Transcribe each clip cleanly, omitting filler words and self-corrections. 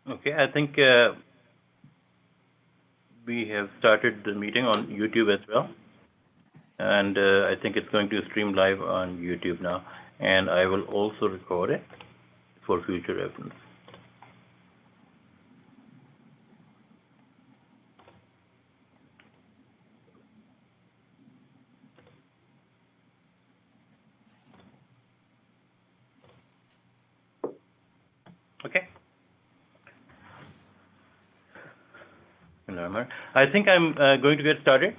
Okay, I think we have started the meeting on YouTube as well, and I think it's going to stream live on YouTube now, and I will also record it for future reference. Okay. I think I'm going to get started.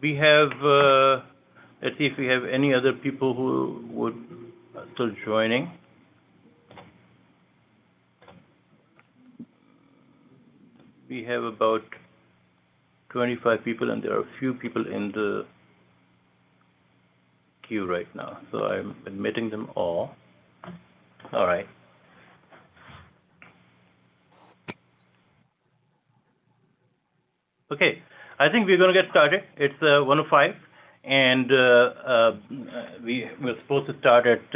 We have, let's see if we have any other people who would still joining. We have about 25 people, and there are a few people in the queue right now. So I'm admitting them all. All right. Okay, I think we're going to get started. It's 1:05, and we're supposed to start at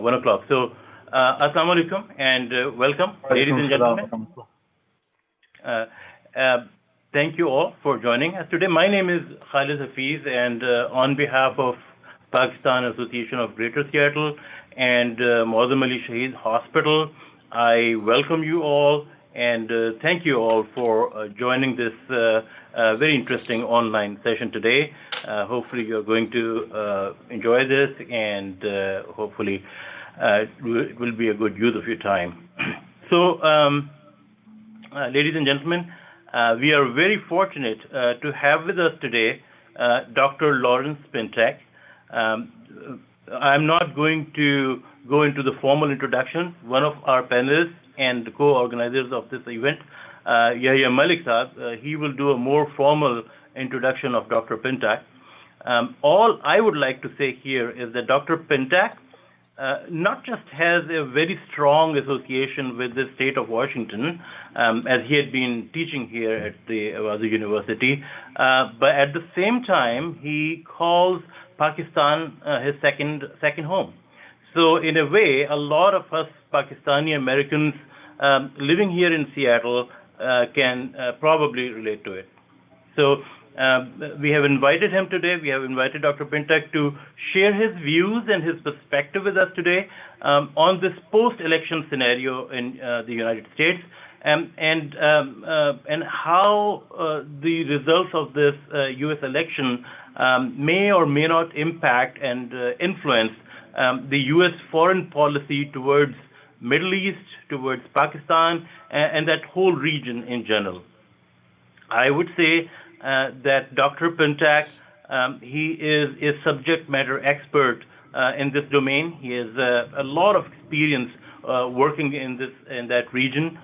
1 o'clock. So, assalamu alaikum and welcome, ladies and gentlemen. Thank you all for joining us today. My name is Khalid Hafiz, and on behalf of Pakistan Association of Greater Seattle and Muazzam Ali Shaheed Hospital, I welcome you all. And thank you all for joining this very interesting online session today. Hopefully you're going to enjoy this, and hopefully it will be a good use of your time. So, ladies and gentlemen, we are very fortunate to have with us today Dr. Lawrence Pintak. I'm not going to go into the formal introduction. One of our panelists and the co-organizers of this event, Yahya Malik Saab, he will do a more formal introduction of Dr. Pintak. All I would like to say here is that Dr. Pintak not just has a very strong association with the state of Washington, as he had been teaching here at the Awazi University, but at the same time, he calls Pakistan his second home. So in a way, a lot of us Pakistani Americans living here in Seattle can probably relate to it. So we have invited him today. We have invited Dr. Pintak to share his views and his perspective with us today on this post-election scenario in the United States, and how the results of this U.S. election may or may not impact and influence the U.S. foreign policy towards Middle East, towards Pakistan, and that whole region in general. I would say that Dr. Pintak, he is a subject matter expert in this domain. He has a lot of experience working in that region.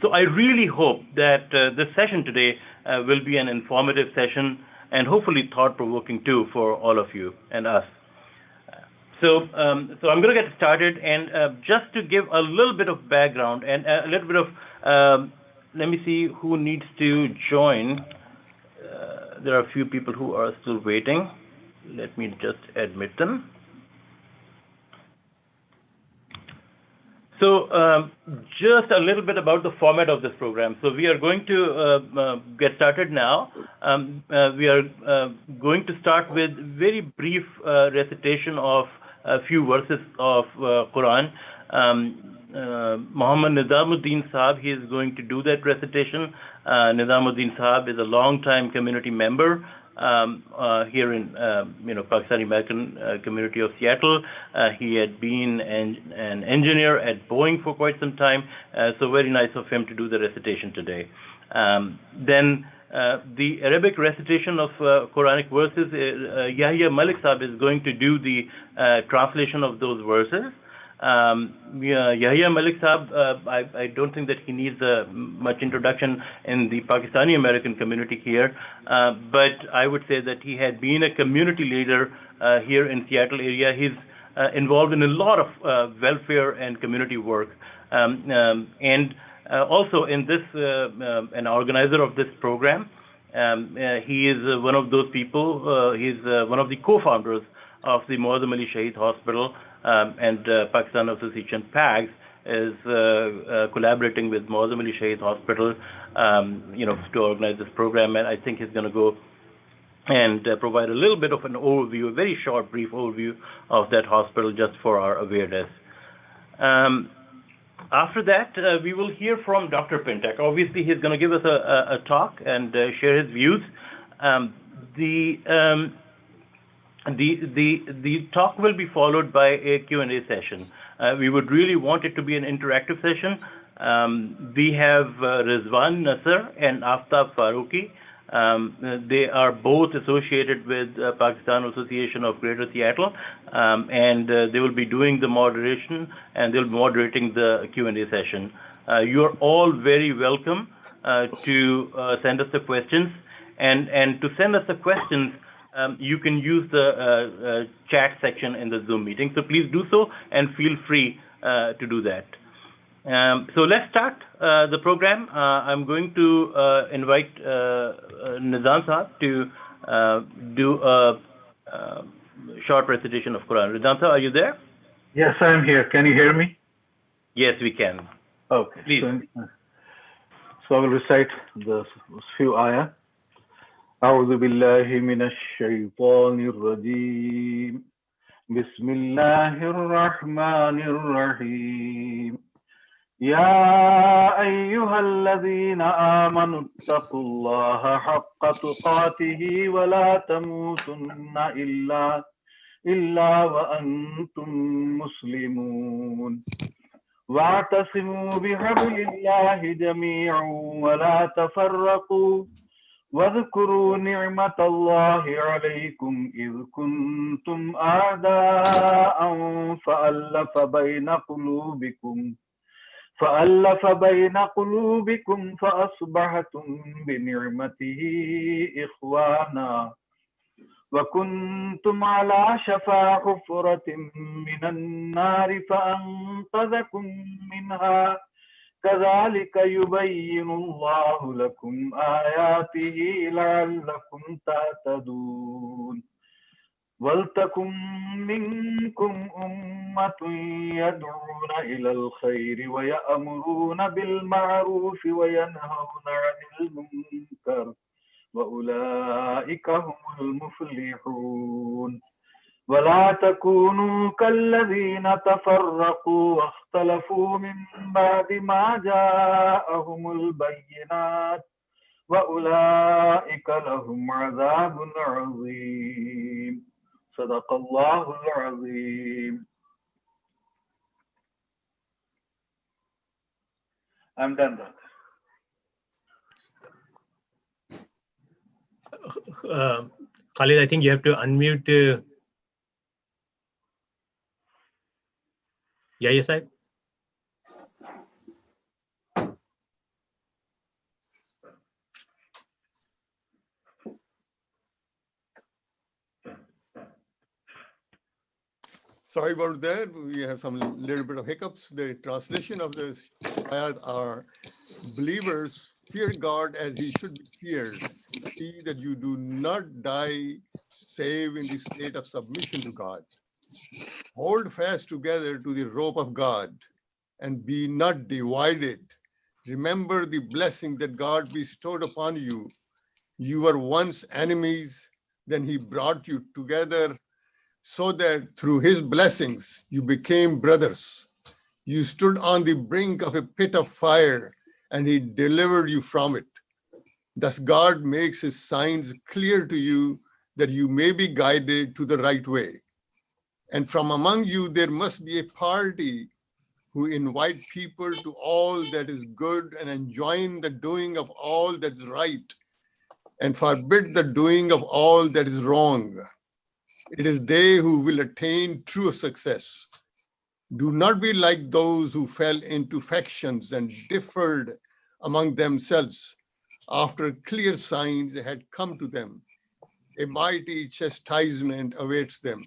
So I really hope that this session today will be an informative session and hopefully thought-provoking too for all of you and us. So I'm going to get started, and just to give a little bit of background and a little bit of, let me see who needs to join. There are a few people who are still waiting. Let me just admit them. So just a little bit about the format of this program. So we are going to get started now. We are going to start with very brief recitation of a few verses of Quran. Muhammad Nizamuddin Saab, he is going to do that recitation. Nizamuddin Saab is a long-time community member here in Pakistani American community of Seattle. He had been an engineer at Boeing for quite some time, so very nice of him to do the recitation today. Then the Arabic recitation of Quranic verses, Yahya Malik Saab is going to do the translation of those verses. Yahya Malik Saab, I don't think that he needs much introduction in the Pakistani American community here, but I would say that he had been a community leader here in Seattle area. He's involved in a lot of welfare and community work, and also in this, an organizer of this program. He is one of those people. He's one of the co-founders of the Muazzam Ali Shaheed Hospital, and Pakistan Association PAGS is collaborating with Muazzam Ali Shaheed Hospital, to organize this program. And I think he's going to go and provide a little bit of an overview, a very short, brief overview of that hospital, just for our awareness. After that, we will hear from Dr. Pintak. Obviously, he's going to give us a talk and share his views. The talk will be followed by a Q&A session. We would really want it to be an interactive session. We have Rizwan Nasser and Aftab Farooqi. They are both associated with Pakistan Association of Greater Seattle, and they will be doing the moderation, and they'll be moderating the Q&A session. You're all very welcome to send us the questions, and to send us the questions, you can use the chat section in the Zoom meeting. So please do so, and feel free to do that. So let's start the program. I'm going to invite Nizam Saab to do a short recitation of Quran. Nizam Saab, are you there? Yes, I am here. Can you hear me? Yes, we can. Okay. Please. So I will recite the few ayah. أعوذ بالله من الشيطان الرجيم بسم الله الرحمن الرحيم يا أيها الذين آمنوا اتقوا الله حق تقاته ولا تموتن إلا وأنتم مسلمون واعتصموا بحبل الله جميعا ولا تفرقوا واذكروا نعمة الله عليكم إذ كنتم أعداء فألف بين قلوبكم فأصبحتم بنعمته إخوانا وكنتم على شفا حفرة من النار فأنقذكم منها كذلك يبين الله لكم آياته لعلكم تهتدون ولتكن منكم أمة يدعون إلى الخير ويأمرون بالمعروف وينهون عن المنكر وأولئك هم المفلحون ولا تكونوا كالذين تفرقوا واختلفوا من بعد ما جاءهم البينات وأولئك لهم عذاب عظيم صدق الله العظيم. I'm done, Doctor. Khalid, I think you have to unmute. Yeah, yes, sir. Sorry about that. We have some little bit of hiccups. The translation of this ayat are: believers, fear God as he should be feared. See that you do not die save in the state of submission to God. Hold fast together to the rope of God and be not divided. Remember the blessing that God bestowed upon you. You were once enemies, then he brought you together so that through his blessings you became brothers. You stood on the brink of a pit of fire and he delivered you from it. Thus, God makes his signs clear to you that you may be guided to the right way. And from among you, there must be a party who invite people to all that is good and enjoin the doing of all that is right and forbid the doing of all that is wrong. It is they who will attain true success. Do not be like those who fell into factions and differed among themselves after clear signs had come to them. A mighty chastisement awaits them.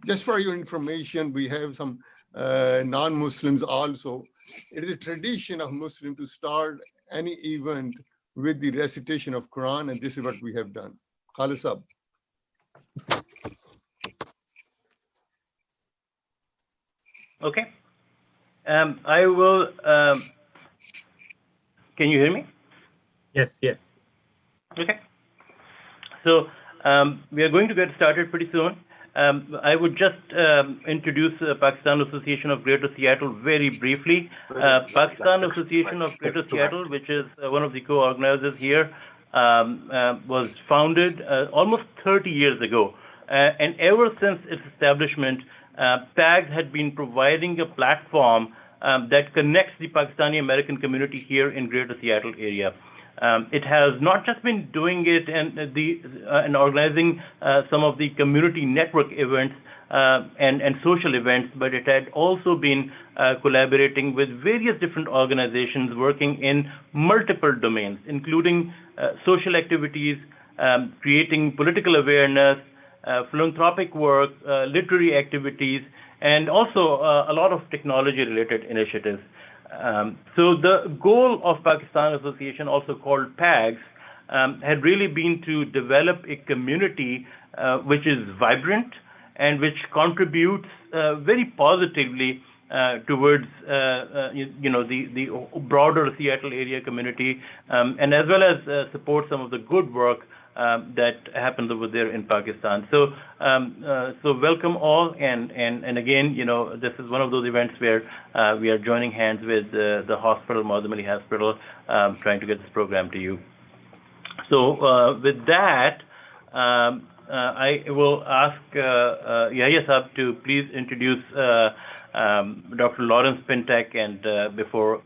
Just for your information, we have some non-Muslims also. It is a tradition of Muslims to start any event with the recitation of Quran, and this is what we have done. Khalis Sahab. Okay. I will. Can you hear me? Yes, yes. Okay. So we are going to get started pretty soon. I would just introduce Pakistan Association of Greater Seattle very briefly. Pakistan Association of Greater Seattle, which is one of the co-organizers here, was founded almost 30 years ago. And ever since its establishment, PAGS had been providing a platform that connects the Pakistani American community here in Greater Seattle area. It has not just been doing it and organizing some of the community network events and social events, but it had also been collaborating with various different organizations working in multiple domains, including social activities, creating political awareness, philanthropic work, literary activities, and also a lot of technology-related initiatives. So the goal of Pakistan Association, also called PAGS, had really been to develop a community which is vibrant and which contributes very positively towards the broader Seattle area community, and as well as support some of the good work that happens over there in Pakistan. So so welcome all, and again, this is one of those events where we are joining hands with the hospital, Maudham Ali Hospital, trying to get this program to you. So with that, I will ask Yahya Saab to please introduce Dr. Lawrence Pintak, and before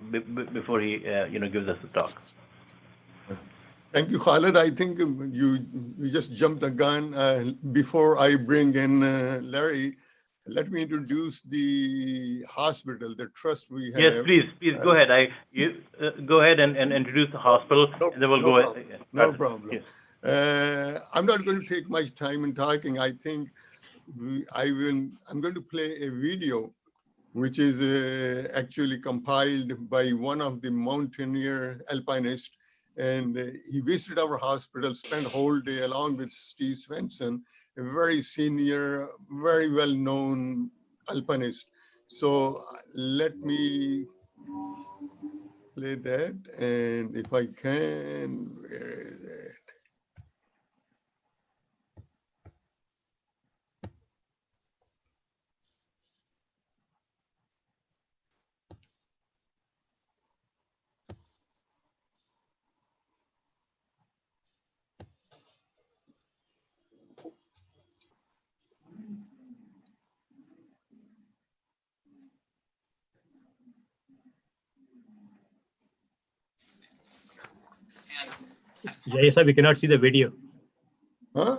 he gives us the talk. Thank you, Khalid. I think you just jumped the gun. Before I bring in Larry, let me introduce the hospital, the trust we have. Yes, please go ahead. Go ahead and introduce the hospital, and then we'll go ahead. No problem. Yes. I'm not going to take much time in talking. I think I'm going to play a video which is actually compiled by one of the mountaineer alpinists. And he visited our hospital, spent a whole day along with Steve Svensson, a very senior, very well-known alpinist. So let me play that, and if I can, where is it? Yeah, sir, we cannot see the video. Huh?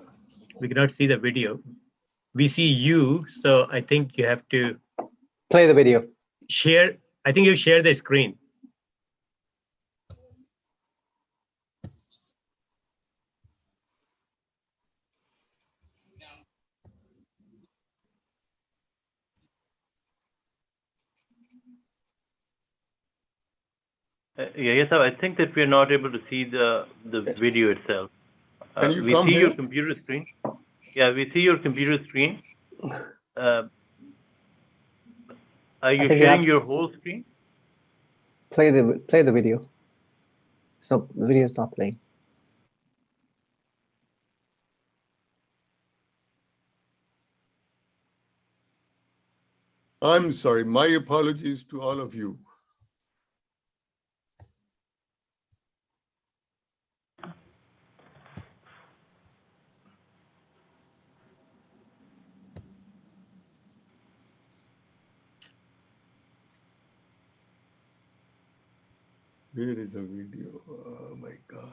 We cannot see the video. We see you, so I think you have to play the video. Share. I think you share the screen. Yes, sir. I think that we are not able to see the video itself. We see your computer screen. Yeah, we see your computer screen. Are you sharing your whole screen? Play the video. So the video is not playing. I'm sorry. My apologies to all of you. Where is the video? Oh my God.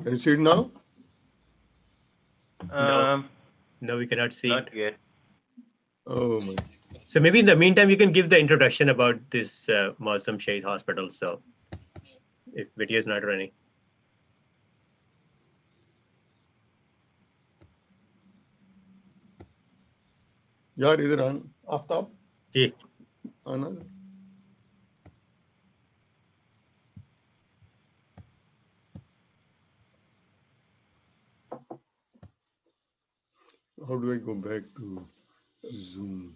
Can you see it now? No, no, we cannot see. Not yet. Oh my. So maybe in the meantime, you can give the introduction about this Muslim Shaheed Hospital. So if video is not running. यार इधर आन आफ्ताब जी आना. How do I go back to Zoom?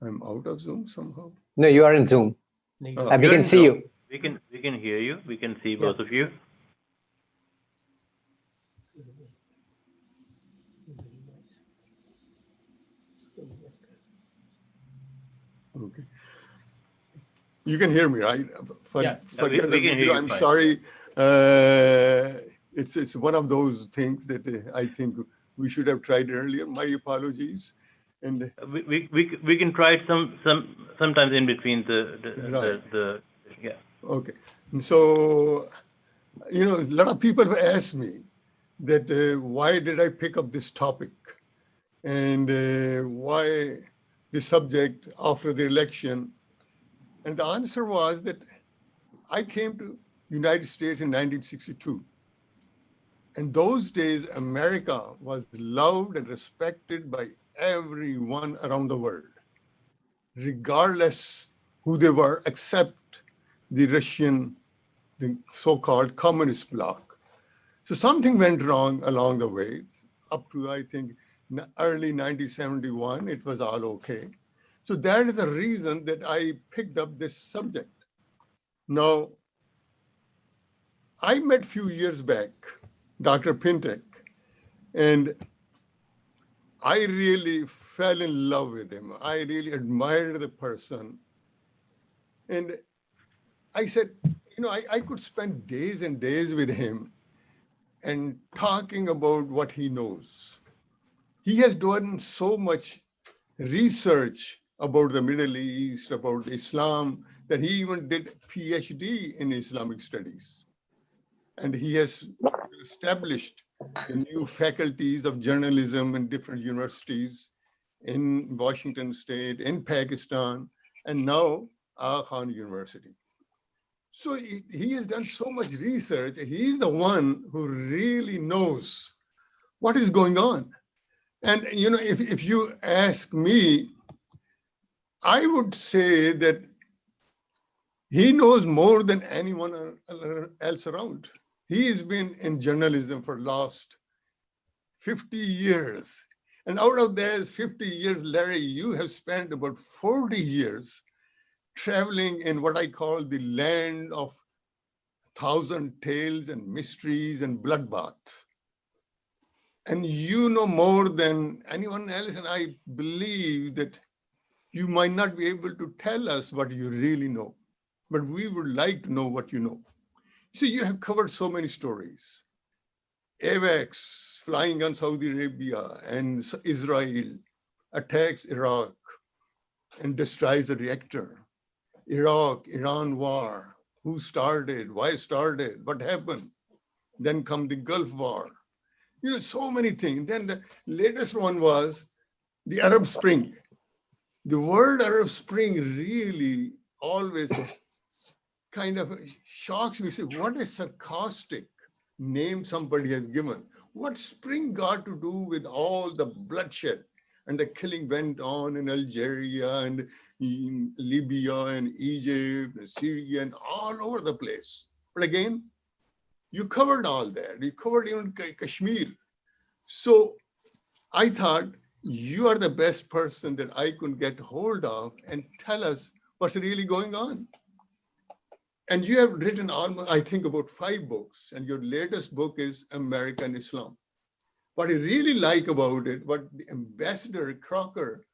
I'm out of Zoom somehow. No, you are in Zoom. नहीं, Oh. We You're can in see Zoom. you. We can hear you. We can see both of you. Okay. You can hear me, right? Yeah. Forget We the can hear video. you I'm fine. sorry. It's one of those things that I think we should have tried earlier. My apologies. And We can try it sometimes in between Right. the yeah. okay. And so, you know, a lot of people have asked me that why did I pick up this topic and why the subject after the election. And the answer was that I came to United States in 1962. In those days, America was loved and respected by everyone around the world, regardless who they were, except the Russian, the so-called communist bloc. So something went wrong along the way. Up to, I think, early 1971, it was all okay. So that is the reason that I picked up this subject. Now, I met a few years back Dr. Pintak, and I really fell in love with him. I really admired the person. And I said, you know, I could spend days and days with him and talking about what he knows. He has done so much research about the Middle East, about Islam, that he even did a PhD in Islamic studies. And he has established the new faculties of journalism in different universities in Washington State, in Pakistan, and now Aga Khan University. So he has done so much research. He's the one who really knows what is going on. And you know, if you ask me, I would say that he knows more than anyone else around. He has been in journalism for last 50 years. And out of those 50 years, Larry, you have spent about 40 years traveling in what I call the land of thousand tales and mysteries and bloodbath. And you know more than anyone else. And I believe that you might not be able to tell us what you really know, but we would like to know what you know. So you have covered so many stories. AVAX flying on Saudi Arabia and Israel attacks Iraq and destroys the reactor. Iraq, Iran war, who started, why started, what happened? Then come the Gulf War. You know, so many things. Then the latest one was the Arab Spring. The word Arab Spring really always kind of shocks me. Say, what a sarcastic name somebody has given. What spring got to do with all the bloodshed and the killing went on in Algeria and in Libya and Egypt and Syria and all over the place. But again, you covered all that. You covered even Kashmir. So I thought you are the best person that I could get hold of and tell us what's really going on. And you have written almost, I think, about 5 books, and your latest book is American Islam. What I really like about it, what the Ambassador Crocker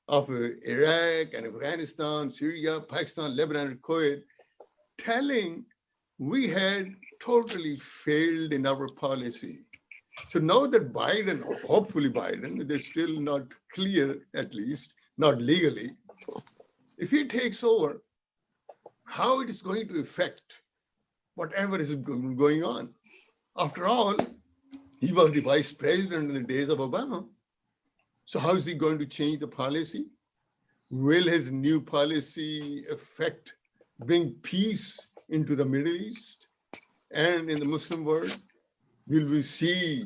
of Iraq and Afghanistan, Syria, Pakistan, Lebanon, and Kuwait, telling we had totally failed in our policy. So now that Biden, hopefully Biden, they're still not clear, at least, not legally, if he takes over, how it is going to affect whatever is going on. After all, he was the vice president in the days of Obama. So how is he going to change the policy? Will his new policy bring peace into the Middle East and in the Muslim world? Will we see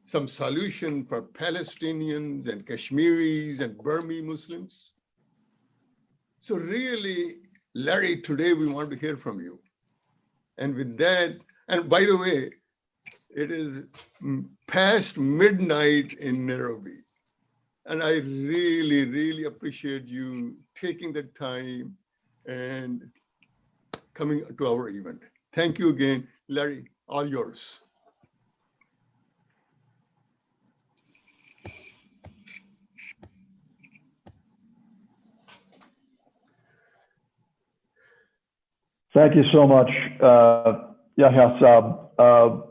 some solution for Palestinians and Kashmiris and Burmese Muslims? So really, Larry, today we want to hear from you. And with that, and by the way, it is past midnight in Nairobi. And I really, really appreciate you taking the time and coming to our event. Thank you again, Larry, all yours. Thank you so much, Yahya Saab.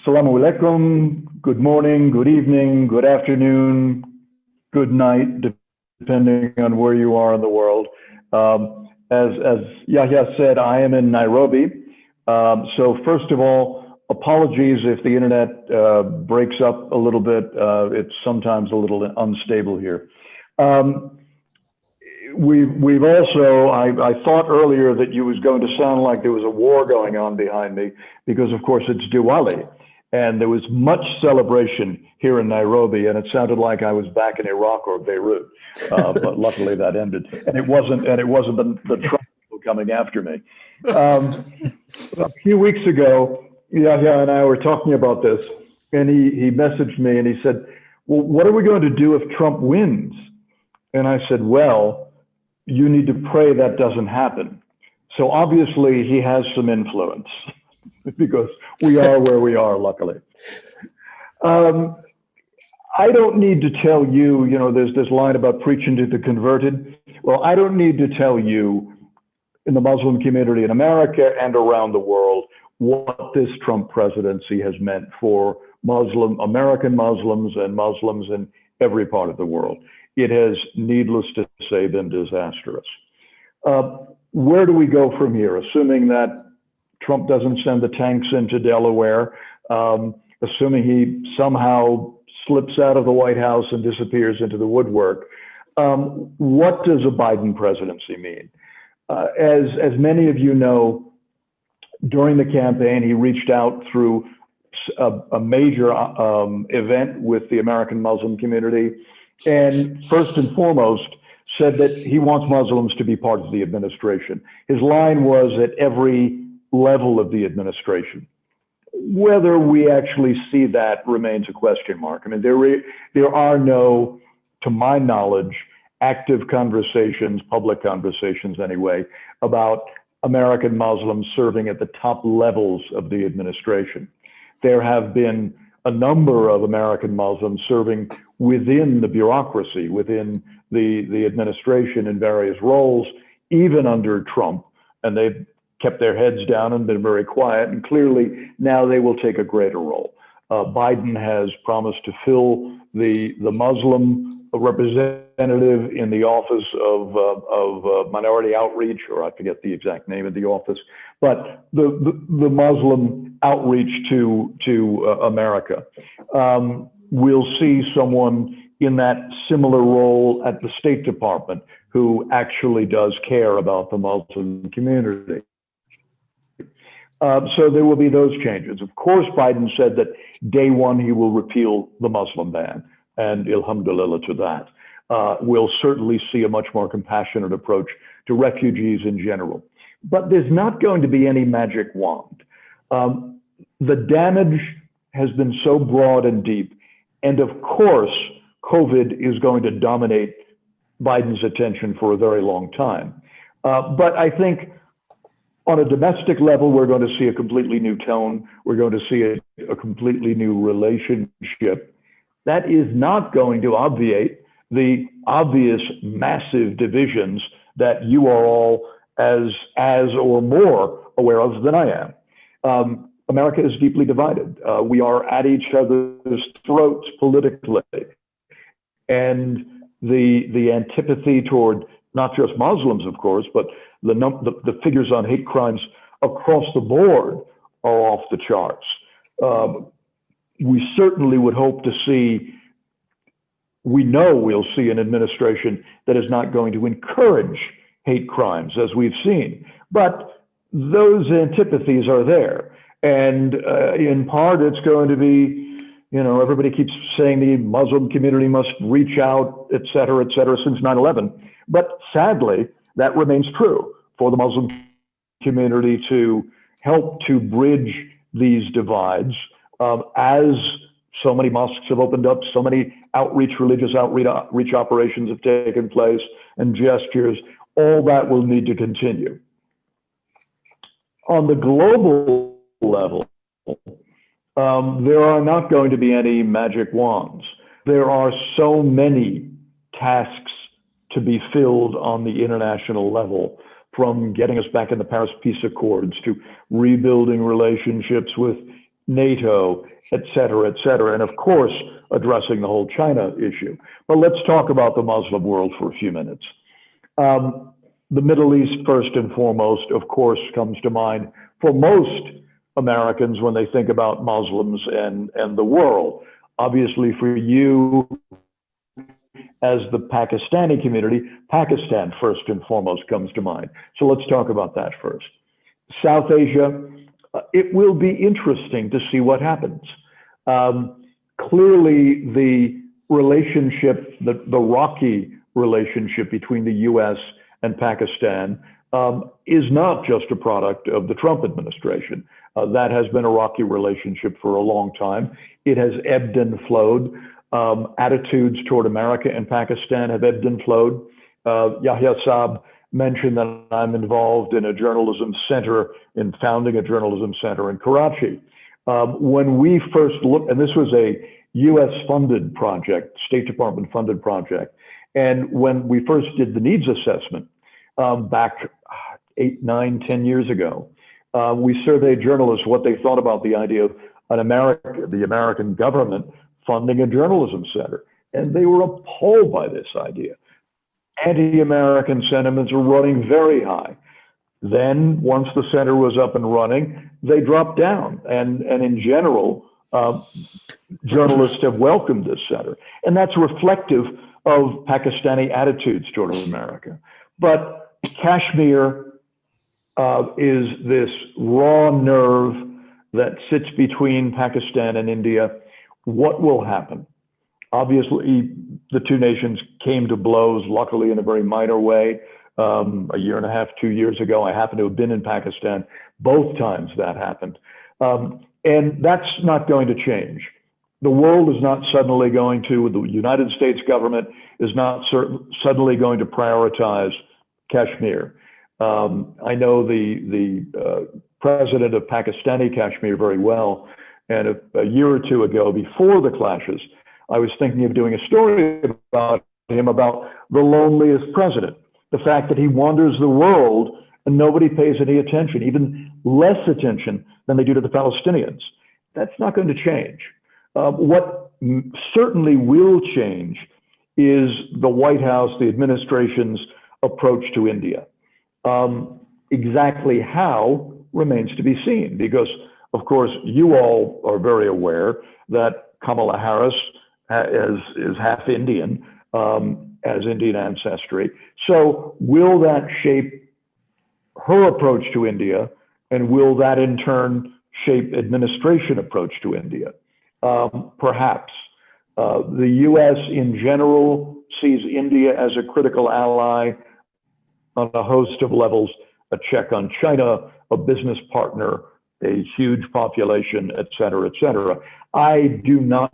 Assalamu alaikum, good morning, good evening, good afternoon, good night, depending on where you are in the world. As Yahya said, I am in Nairobi. So first of all, apologies if the internet breaks up a little bit. It's sometimes a little unstable here. We've also, I thought earlier that you was going to sound like there was a war going on behind me, because of course it's Diwali. And there was much celebration here in Nairobi, and it sounded like I was back in Iraq or Beirut. But luckily that ended, and it wasn't the Trump people coming after me. A few weeks ago, Yahya and I were talking about this, and he messaged me and he said, "Well, what are we going to do if Trump wins?" And I said, "Well, you need to pray that doesn't happen." So obviously he has some influence because we are where we are, luckily. I don't need to tell you, there's this line about preaching to the converted. Well, I don't need to tell you in the Muslim community in America and around the world what this Trump presidency has meant for American Muslims and Muslims in every part of the world. It has, needless to say, been disastrous. Where do we go from here? Assuming that Trump doesn't send the tanks into Delaware, assuming he somehow slips out of the White House and disappears into the woodwork, what does a Biden presidency mean? As many of you know, during the campaign, he reached out through a major event with the American Muslim community, and first and foremost said that he wants Muslims to be part of the administration. His line was at every level of the administration. Whether we actually see that remains a question mark. I mean, there are no, to my knowledge, active conversations, public conversations anyway, about American Muslims serving at the top levels of the administration. There have been a number of American Muslims serving within the bureaucracy, within the administration in various roles, even under Trump, and they've kept their heads down and been very quiet, and clearly now they will take a greater role. Biden has promised to fill the Muslim representative in the office of minority outreach, or I forget the exact name of the office, but the Muslim outreach to America. We'll see someone in that similar role at the State Department who actually does care about the Muslim community. So there will be those changes. Of course, Biden said that day one he will repeal the Muslim ban, and alhamdulillah to that. We'll certainly see a much more compassionate approach to refugees in general. But there's not going to be any magic wand. The damage has been so broad and deep, and of course, COVID is going to dominate Biden's attention for a very long time. But I think On a domestic level, we're going to see a completely new tone. We're going to see a completely new relationship. That is not going to obviate the obvious massive divisions that you are all as or more aware of than I am. America is deeply divided. We are at each other's throats politically. And the antipathy toward not just Muslims, of course, but the figures on hate crimes across the board are off the charts. We certainly would hope to see, we know we'll see an administration that is not going to encourage hate crimes, as we've seen. But those antipathies are there. And in part, it's going to be, you know, everybody keeps saying the Muslim community must reach out, et cetera, since 9/11. But sadly, that remains true for the Muslim community to help to bridge these divides. As so many mosques have opened up, so many religious outreach operations have taken place, and gestures, all that will need to continue. On the global level, there are not going to be any magic wands. There are so many tasks to be filled on the international level, from getting us back in the Paris Peace Accords to rebuilding relationships with NATO, et cetera, and of course, addressing the whole China issue. But let's talk about the Muslim world for a few minutes. The Middle East, first and foremost, of course, comes to mind for most Americans when they think about Muslims and the world. Obviously, for you, as the Pakistani community, Pakistan first and foremost comes to mind. So let's talk about that first. South Asia, it will be interesting to see what happens. Clearly, the relationship, the rocky relationship between the US and Pakistan is not just a product of the Trump administration. That has been a rocky relationship for a long time. It has ebbed and flowed. Attitudes toward America and Pakistan have ebbed and flowed. Yahya Saab mentioned that I'm involved in a journalism center, in founding a journalism center in Karachi. When we first looked, and this was a US funded project, State Department funded project, and when we first did the needs assessment back 8, 9, 10 years ago, we surveyed journalists what they thought about the idea of the American government funding a journalism center. And they were appalled by this idea. Anti-American sentiments were running very high. Then, once the center was up and running, they dropped down. And in general, journalists have welcomed this center. And that's reflective of Pakistani attitudes toward America. But Kashmir is this raw nerve that sits between Pakistan and India. What will happen? Obviously, the two nations came to blows, luckily in a very minor way, a year and a half, 2 years ago. I happen to have been in Pakistan both times that happened. And that's not going to change. The world is not suddenly going to, the United States government is not suddenly going to prioritize Kashmir. I know the president of Pakistani Kashmir very well. And a year or two ago, before the clashes, I was thinking of doing a story about him, about the loneliest president. The fact that he wanders the world and nobody pays any attention, even less attention than they do to the Palestinians. That's not going to change. What certainly will change is the White House, the administration's approach to India. Exactly how remains to be seen, because of course, you all are very aware that Kamala Harris is half Indian, has Indian ancestry. So will that shape her approach to India, and will that in turn shape administration approach to India? Perhaps. The US in general sees India as a critical ally on a host of levels, a check on China, a business partner, a huge population, et cetera, et cetera. I do not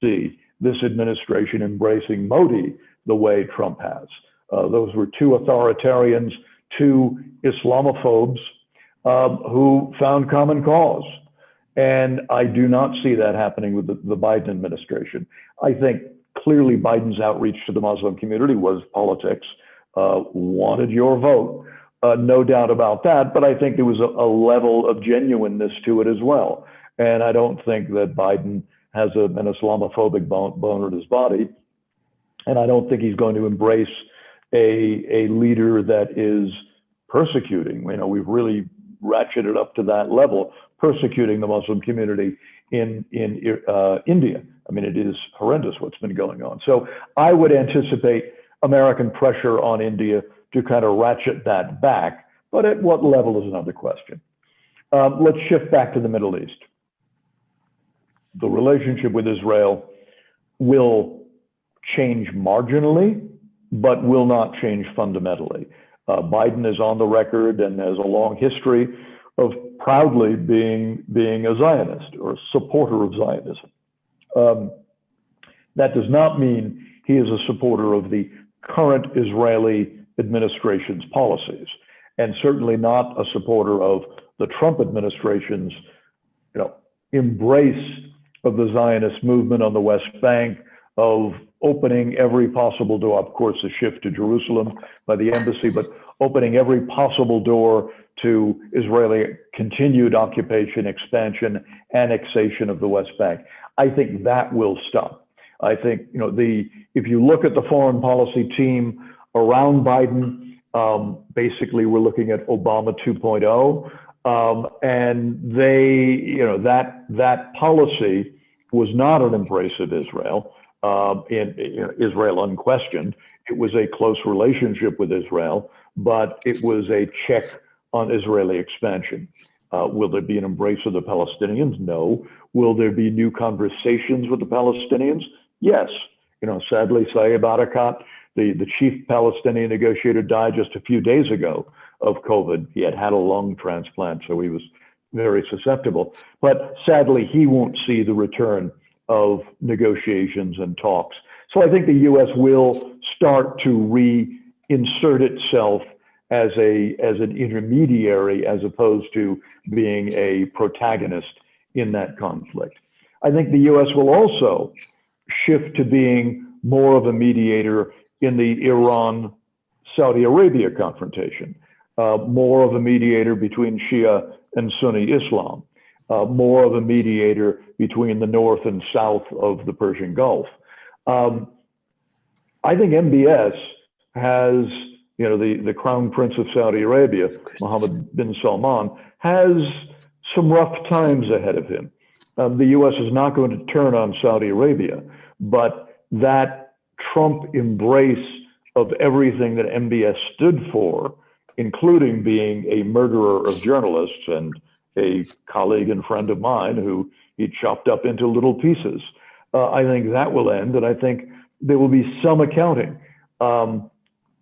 see this administration embracing Modi the way Trump has. Those were two authoritarians, two Islamophobes, who found common cause. And I do not see that happening with the Biden administration. I think clearly Biden's outreach to the Muslim community was politics, wanted your vote, no doubt about that. But I think there was a level of genuineness to it as well. And I don't think that Biden has an Islamophobic bone in his body. And I don't think he's going to embrace a leader that is persecuting. We've really ratcheted up to that level, persecuting the Muslim community in India. I mean, it is horrendous what's been going on. So I would anticipate American pressure on India to kind of ratchet that back. But at what level is another question. Let's shift back to the Middle East. The relationship with Israel will change marginally, but will not change fundamentally. Biden is on the record and has a long history of proudly being a Zionist or a supporter of Zionism. That does not mean he is a supporter of the current Israeli administration's policies, and certainly not a supporter of the Trump administration's, embrace of the Zionist movement on the West Bank, of opening every possible door, of course, a shift to Jerusalem by the embassy, but opening every possible door to Israeli continued occupation, expansion, annexation of the West Bank. I think that will stop. I think, if you look at the foreign policy team around Biden, basically we're looking at Obama 2.0, and that policy was not an embrace of Israel. Israel unquestioned. It was a close relationship with Israel, but it was a check on Israeli expansion. Will there be an embrace of the Palestinians? No. Will there be new conversations with the Palestinians? Yes. Sadly, Saeb Erekat, the chief Palestinian negotiator, died just a few days ago of COVID. He had a lung transplant, so he was very susceptible. But sadly, he won't see the return of negotiations and talks. So I think the U.S. will start to reinsert itself as an intermediary as opposed to being a protagonist in that conflict. I think the U.S. will also shift to being more of a mediator in the Iran-Saudi Arabia confrontation, more of a mediator between Shia and Sunni Islam, more of a mediator between the north and south of the Persian Gulf. I think MBS has, the Crown Prince of Saudi Arabia, Mohammed bin Salman, has some rough times ahead of him. The U.S. is not going to turn on Saudi Arabia, but that Trump embrace of everything that MBS stood for, including being a murderer of journalists and a colleague and friend of mine who he chopped up into little pieces. I think that will end, and I think there will be some accounting.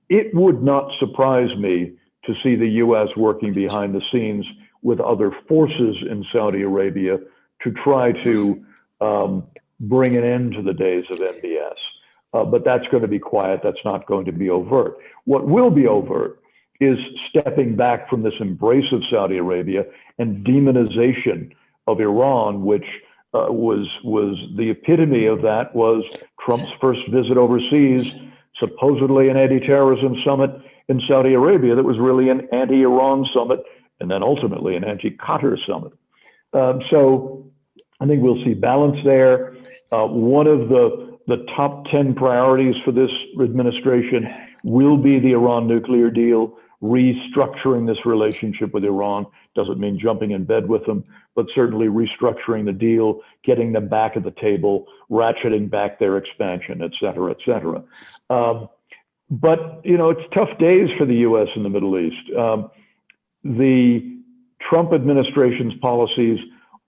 It would not surprise me to see the U.S. working behind the scenes with other forces in Saudi Arabia to try to bring an end to the days of MBS. But that's going to be quiet. That's not going to be overt. What will be overt is stepping back from this embrace of Saudi Arabia and demonization of Iran, which was the epitome of that was Trump's first visit overseas, supposedly an anti-terrorism summit in Saudi Arabia that was really an anti-Iran summit, and then ultimately an anti-Qatar summit. So I think we'll see balance there. One of the top 10 priorities for this administration will be the Iran nuclear deal. Restructuring this relationship with Iran doesn't mean jumping in bed with them, but certainly restructuring the deal, getting them back at the table, ratcheting back their expansion, et cetera, et cetera. But, it's tough days for the U.S. in the Middle East. The Trump administration's policies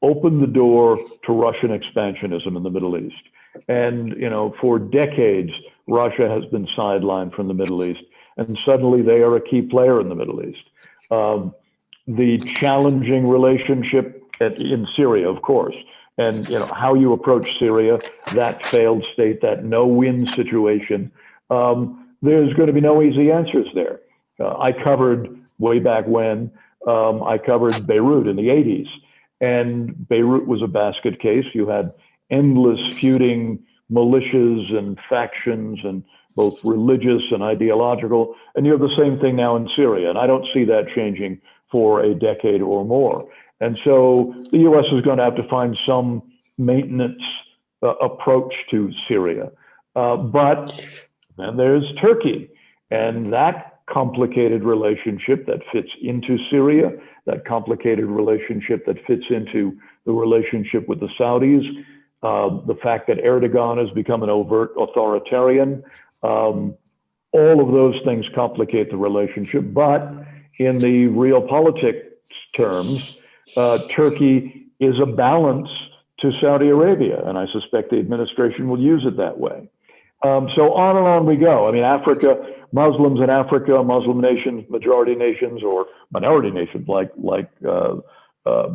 opened the door to Russian expansionism in the Middle East. And, for decades, Russia has been sidelined from the Middle East. And suddenly they are a key player in the Middle East. The challenging relationship in Syria, of course, and how you approach Syria, that failed state, that no-win situation, there's going to be no easy answers there. I covered way back when I covered Beirut in the 80s. And Beirut was a basket case. You had endless feuding militias and factions, and both religious and ideological. And you have the same thing now in Syria. And I don't see that changing for a decade or more. And so the U.S. is going to have to find some maintenance approach to Syria. But then there's Turkey, and that complicated relationship that fits into Syria, that complicated relationship that fits into the relationship with the Saudis, the fact that Erdogan has become an overt authoritarian, all of those things complicate the relationship. But in the realpolitik terms, Turkey is a balance to Saudi Arabia, and I suspect the administration will use it that way. So on and on we go. I mean, Africa, Muslims in Africa, Muslim nations, majority nations, or minority nations like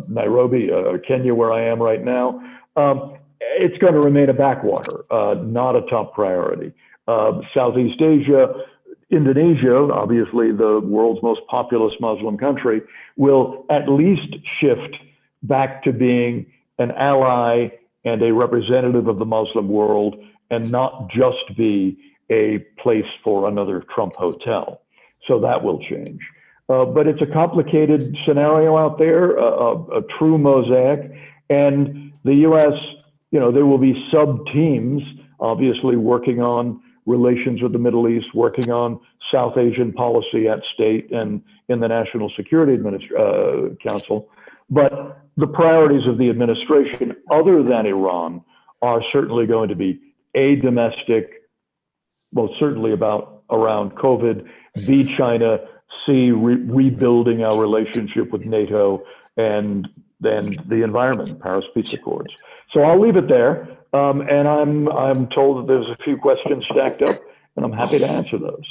Nairobi or Kenya, where I am right now, it's going to remain a backwater, not a top priority. Southeast Asia, Indonesia, obviously the world's most populous Muslim country, will at least shift back to being an ally and a representative of the Muslim world, and not just be a place for another Trump hotel. So that will change. But it's a complicated scenario out there, a true mosaic. And the U.S., you know, there will be sub-teams, obviously working on relations with the Middle East, working on South Asian policy at state and in the National Security Council. But the priorities of the administration, other than Iran, are certainly going to be A, domestic, most certainly around COVID, B, China, C, rebuilding our relationship with NATO, and then the environment, Paris Peace Accords. So I'll leave it there, and I'm told that there's a few questions stacked up, and I'm happy to answer those.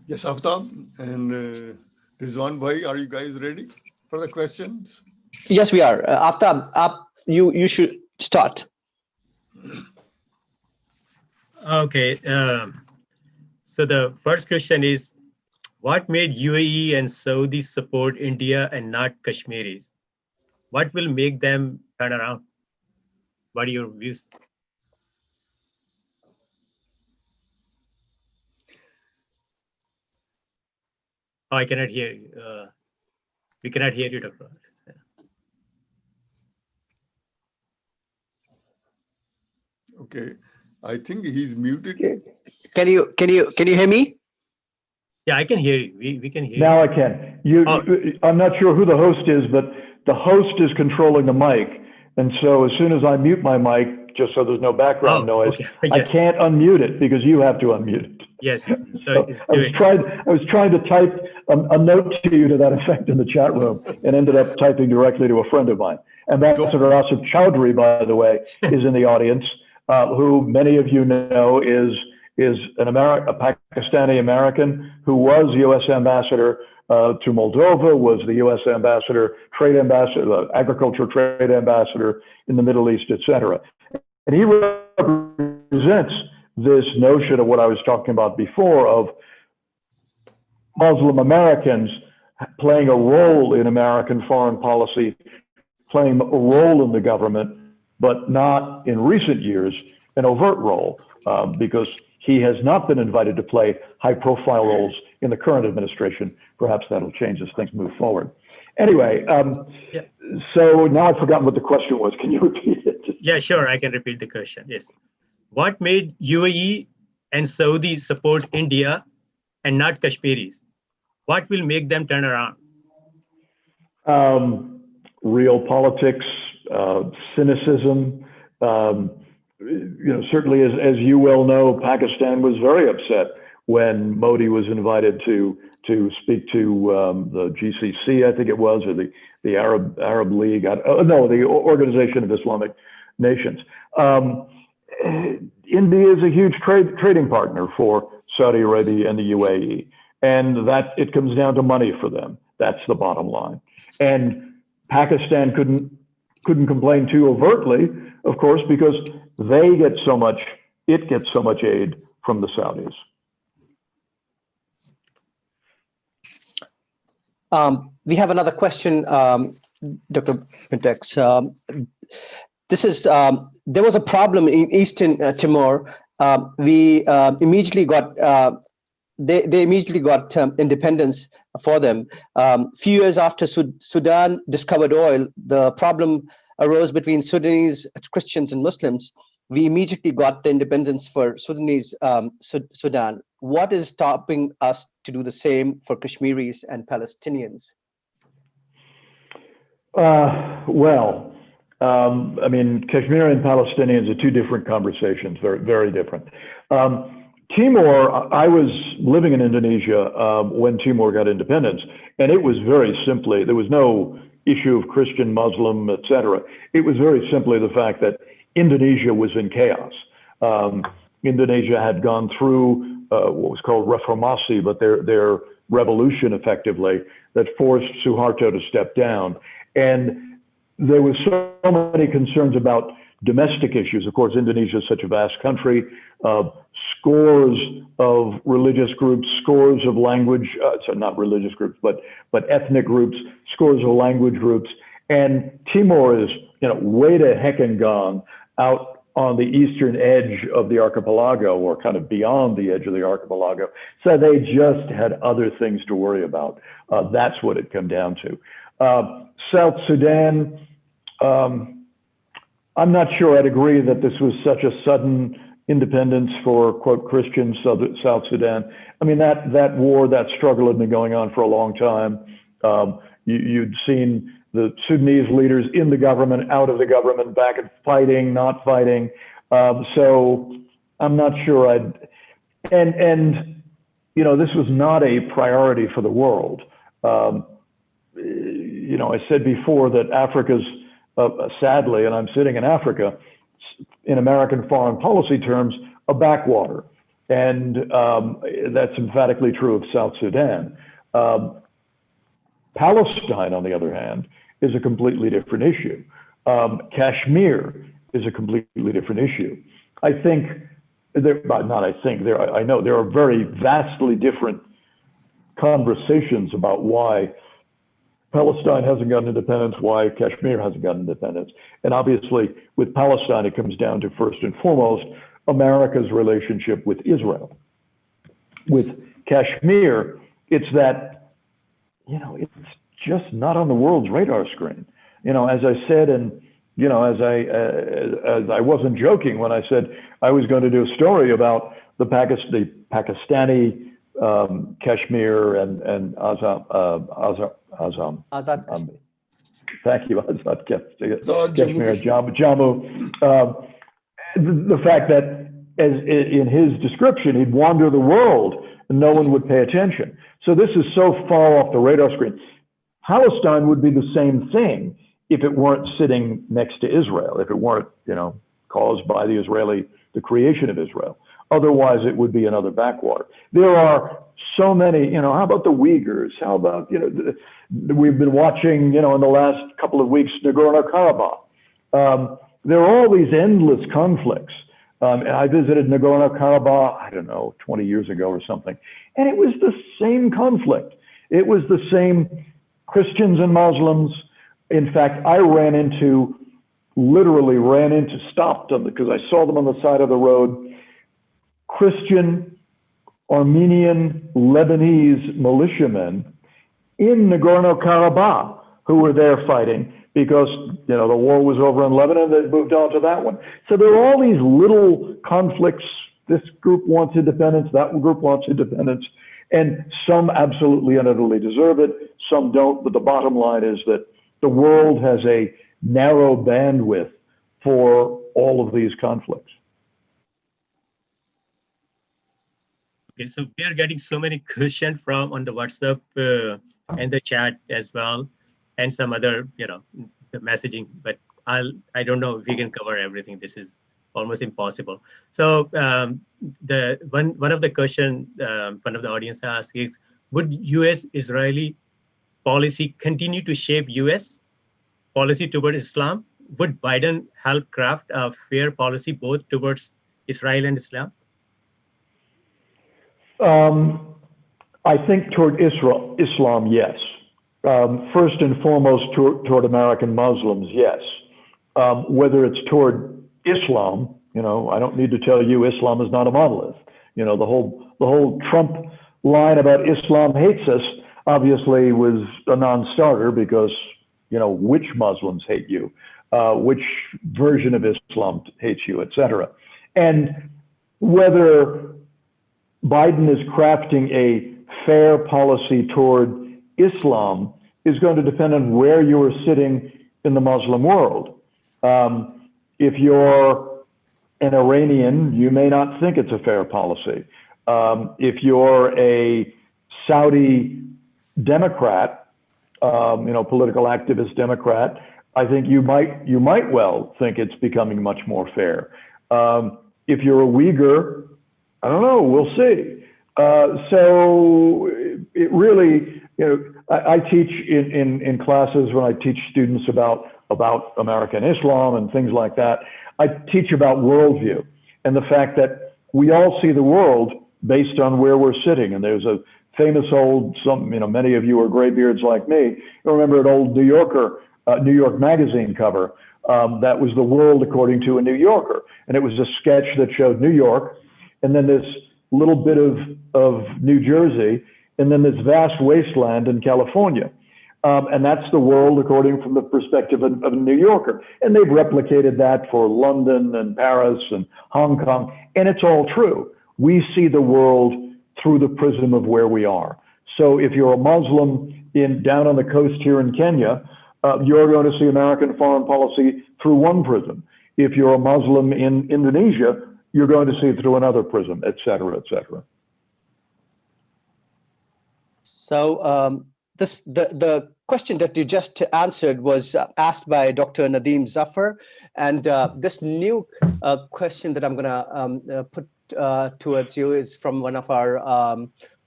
Yes, Aftab and Rizwan Bhai, are you guys ready for the questions? Yes, we are. Aftab, you should start. Okay. So the first question is, what made UAE and Saudi support India and not Kashmiris? What will make them turn around? What are your views? Oh, I cannot hear you. We cannot hear you, Dr. Okay, I think he's muted. Can you hear me? Yeah, I can hear you. We can hear Now you. I can. I'm not sure who the host is, but the host is controlling the mic. And so as soon as I mute my mic, just so there's no background noise, okay. Yes. I can't unmute it because you have to unmute it. Yes. So I was trying to type a note to you to that effect in the chat room and ended up typing directly to a friend of mine. Ambassador Asif Chowdhury, by the way, is in the audience, who many of you know is a Pakistani American who was U.S. ambassador to Moldova, was the U.S. ambassador, agriculture trade ambassador in the Middle East, et cetera. And he represents this notion of what I was talking about before of Muslim Americans playing a role in American foreign policy, playing a role in the government, but not in recent years an overt role, because he has not been invited to play high-profile roles in the current administration. Perhaps that'll change as things move forward. Anyway, so now I've forgotten what the question was. Can you repeat it? Yeah, sure. I can repeat the question. Yes. What made UAE and Saudi support India and not Kashmiris? What will make them turn around? Real politics, cynicism. You know, certainly, as you well know, Pakistan was very upset when Modi was invited to speak to the GCC, I think it was, or the Arab League. No, the Organization of Islamic Nations. India is a huge trading partner for Saudi Arabia and the UAE, and that it comes down to money for them. That's the bottom line. And Pakistan couldn't complain too overtly, of course, because it gets so much aid from the Saudis. We have another question, Dr. Pintak. This is there was a problem in Eastern Timor. We immediately got they immediately got independence for them. Few years after Sudan discovered oil, the problem arose between Sudanese Christians and Muslims. We immediately got the independence for Sudanese Sudan. What is stopping us to do the same for Kashmiris and Palestinians? I mean, Kashmir and Palestinians are two different conversations, very, very different. Timor, I was living in Indonesia when Timor got independence, and it was very simply, there was no issue of Christian, Muslim, etc. It was very simply the fact that Indonesia was in chaos. Indonesia had gone through what was called reformasi, but their revolution effectively that forced Suharto to step down. And there was so many concerns about domestic issues. Of course, Indonesia is such a vast country, scores of religious groups, scores of language, so not religious groups, but ethnic groups, scores of language groups. And Timor is, way to heckin' gone out on the eastern edge of the archipelago, or kind of beyond the edge of the archipelago. So they just had other things to worry about. That's what it came down to. South Sudan, I'm not sure I'd agree that this was such a sudden independence for, quote, Christian South Sudan. I mean, that war, that struggle had been going on for a long time. You'd seen the Sudanese leaders in the government, out of the government, back and fighting, not fighting. So I'm not sure and this was not a priority for the world. I said before that Africa's, sadly, and I'm sitting in Africa, in American foreign policy terms, a backwater. And that's emphatically true of South Sudan. Palestine, on the other hand, is a completely different issue. Kashmir is a completely different issue. I know there are very vastly different conversations about why Palestine hasn't gotten independence, why Kashmir hasn't gotten independence. And obviously, with Palestine, it comes down to, first and foremost, America's relationship with Israel. With Kashmir, it's that, it's just not on the world's radar screen. As I said, and, as I wasn't joking when I said I was going to do a story about the Pakistani Kashmir and Azam. Azad Kashmir. Thank you, Azad Kashmir, Jammu. The fact that, as in his description, he'd wander the world and no one would pay attention. So this is so far off the radar screen. Palestine would be the same thing if it weren't sitting next to Israel, if it weren't, caused by the creation of Israel. Otherwise, it would be another backwater. There are so many, how about the Uyghurs? How about, we've been watching, in the last couple of weeks, Nagorno-Karabakh. There are all these endless conflicts. And I visited Nagorno-Karabakh, I don't know, 20 years ago or something. And it was the same conflict. It was the same Christians and Muslims. In fact, I literally stopped them because I saw them on the side of the road. Christian, Armenian, Lebanese militiamen in Nagorno-Karabakh who were there fighting because, the war was over in Lebanon, they moved on to that one. So there are all these little conflicts. This group wants independence, that group wants independence, and some absolutely and utterly deserve it, some don't, but the bottom line is that the world has a narrow bandwidth for all of these conflicts. Okay, so we are getting so many questions on the WhatsApp and the chat as well, and some other, the messaging. But I don't know if we can cover everything. This is almost impossible. So the one of the question one of the audience asked is, would U.S.-Israeli policy continue to shape U.S. policy towards Islam? Would Biden help craft a fair policy both towards Israel and Islam? I think toward Islam, yes. First and foremost toward American Muslims, yes. Whether it's toward Islam, I don't need to tell you Islam is not a monolith. The whole Trump line about Islam hates us obviously was a non-starter because, which Muslims hate you, which version of Islam hates you, etc. And whether Biden is crafting a fair policy toward Islam is going to depend on where you are sitting in the Muslim world. If you're an Iranian, you may not think it's a fair policy. If you're a Saudi Democrat, political activist Democrat, I think you might well think it's becoming much more fair. If you're a Uyghur, I don't know, we'll see. So it really, I teach in classes when I teach students about American Islam and things like that. I teach about worldview and the fact that we all see the world based on where we're sitting. And there's a famous old, many of you are graybeards like me. You remember an old New York Magazine cover that was the world according to a New Yorker. And it was a sketch that showed New York and then this little bit of New Jersey and then this vast wasteland in California. And that's the world according from the perspective of a New Yorker. And they've replicated that for London and Paris and Hong Kong. And it's all true. We see the world through the prism of where we are. So if you're a Muslim down on the coast here in Kenya, you're going to see American foreign policy through one prism. If you're a Muslim in Indonesia, you're going to see it through another prism, et cetera, et cetera. So the question that you just answered was asked by Dr. Nadeem Zafar, and this new question that I'm going to put towards you is from one of our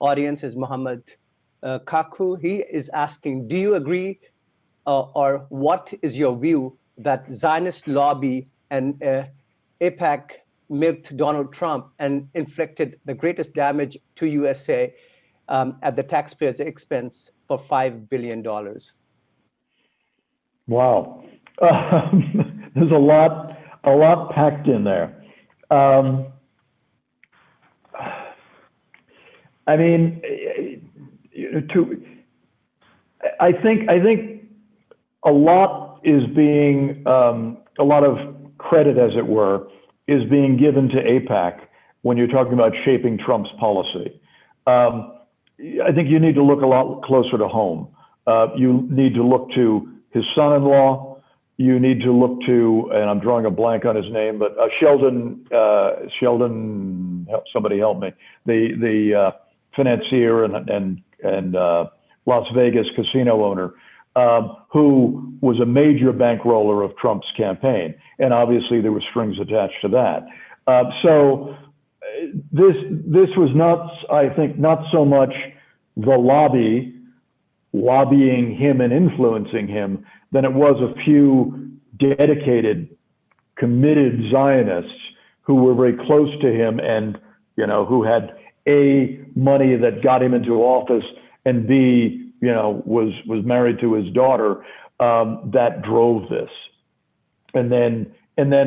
audiences, Muhammad Kaku. He is asking, do you agree or what is your view that Zionist lobby and AIPAC milked Donald Trump and inflicted the greatest damage to USA at the taxpayers' expense for $5 billion? Wow. There's a lot packed in there. I mean, I think a lot is being, a lot of credit, as it were, is being given to AIPAC when you're talking about shaping Trump's policy. I think you need to look a lot closer to home. You need to look to his son-in-law. You need to look to, and I'm drawing a blank on his name, but Sheldon, somebody help me, the financier and Las Vegas casino owner, who was a major bankroller of Trump's campaign. And obviously there were strings attached to that. So this was not, I think, not so much the lobbying him and influencing him than it was a few dedicated, committed Zionists who were very close to him and, who had A, money that got him into office, and B, was married to his daughter, that drove this. And then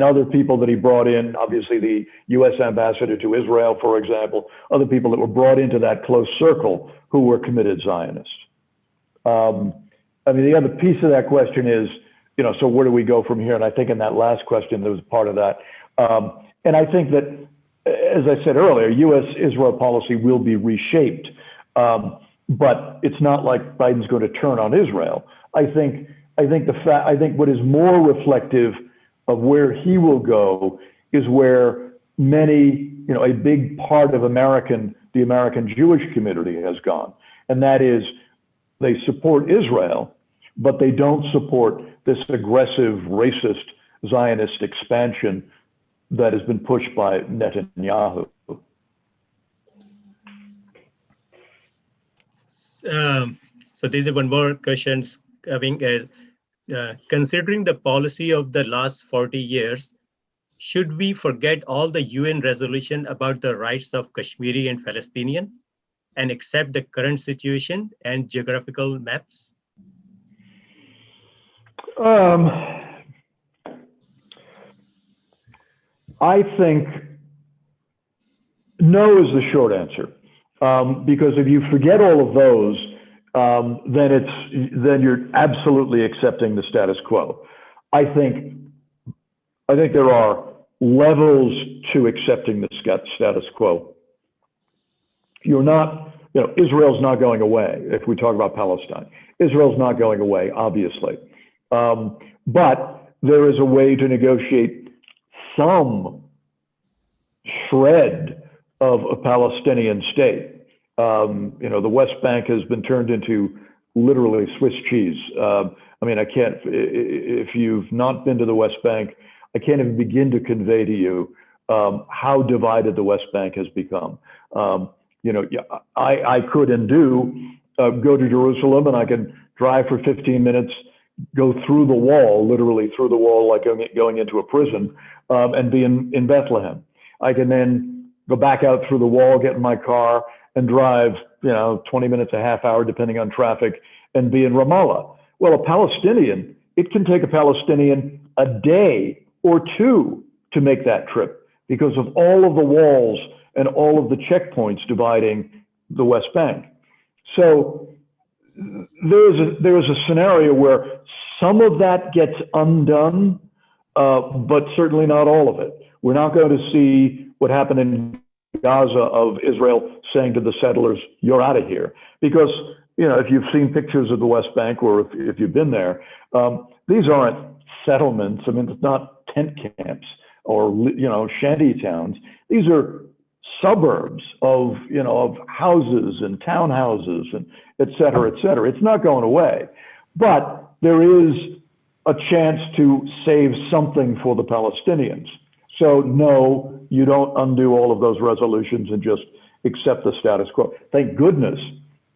other people that he brought in, obviously the U.S. ambassador to Israel, for example, other people that were brought into that close circle who were committed Zionists. I mean, the other piece of that question is, so where do we go from here? And I think in that last question, there was part of that. And I think that, as I said earlier, U.S.-Israel policy will be reshaped. But it's not like Biden's going to turn on Israel. I think what is more reflective of where he will go is where many, a big part of the American Jewish community has gone. And that is they support Israel, but they don't support this aggressive, racist, Zionist expansion that has been pushed by Netanyahu. So there's one more question coming as, considering the policy of the last 40 years, should we forget all the UN resolution about the rights of Kashmiri and Palestinian and accept the current situation and geographical maps? Um, I think no is the short answer, because if you forget all of those, then you're absolutely accepting the status quo. I think there are levels to accepting the status quo. You're not, Israel's not going away. If we talk about Palestine, Israel's not going away, obviously, but there is a way to negotiate some shred of a Palestinian state. The West Bank has been turned into literally Swiss cheese. I can't, if you've not been to the West Bank, I can't even begin to convey to you how divided the West Bank has become. I could and do go to Jerusalem, and I can drive for 15 minutes, go through the wall, literally through the wall, like going into a prison, and be in Bethlehem. I can then go back out through the wall, get in my car, and drive, 20 minutes, a half hour, depending on traffic, and be in Ramallah. Well, a Palestinian, it can take a Palestinian a day or two to make that trip because of all of the walls and all of the checkpoints dividing the West Bank. So there is a scenario where some of that gets undone, but certainly not all of it. We're not going to see what happened in Gaza of Israel saying to the settlers, "You're out of here," because if you've seen pictures of the West Bank or if you've been there, these aren't settlements. it's not tent camps or shanty towns. These are suburbs of houses and townhouses and et cetera, et cetera. It's not going away, but there is a chance to save something for the Palestinians. So no, you don't undo all of those resolutions and just accept the status quo. Thank goodness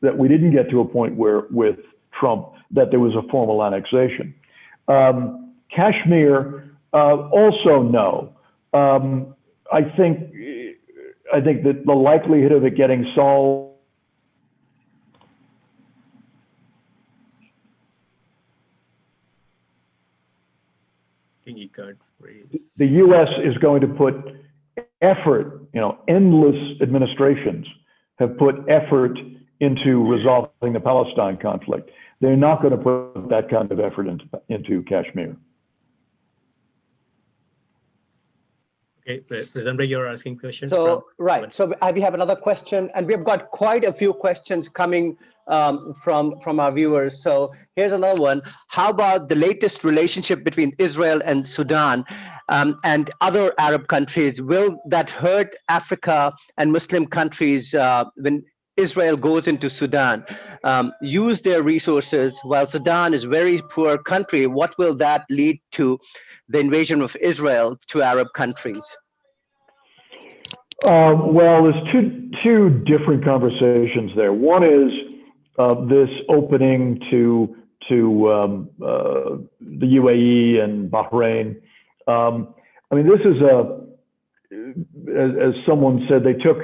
that we didn't get to a point where with Trump that there was a formal annexation. Kashmir, also no. I think that the likelihood of it getting solved. I think he can't raise. The U.S. is going to put effort, endless administrations have put effort into resolving the Palestine conflict. They're not going to put that kind of effort into Kashmir. Okay, Presenter, you're asking questions. So, right. So we have another question, and we've got quite a few questions coming from our viewers. So here's another one. How about the latest relationship between Israel and Sudan and other Arab countries? Will that hurt Africa and Muslim countries when Israel goes into Sudan, use their resources while Sudan is a very poor country? What will that lead to the invasion of Israel to Arab countries? Well, there's two different conversations there. One is this opening to the UAE and Bahrain. This is as someone said, they took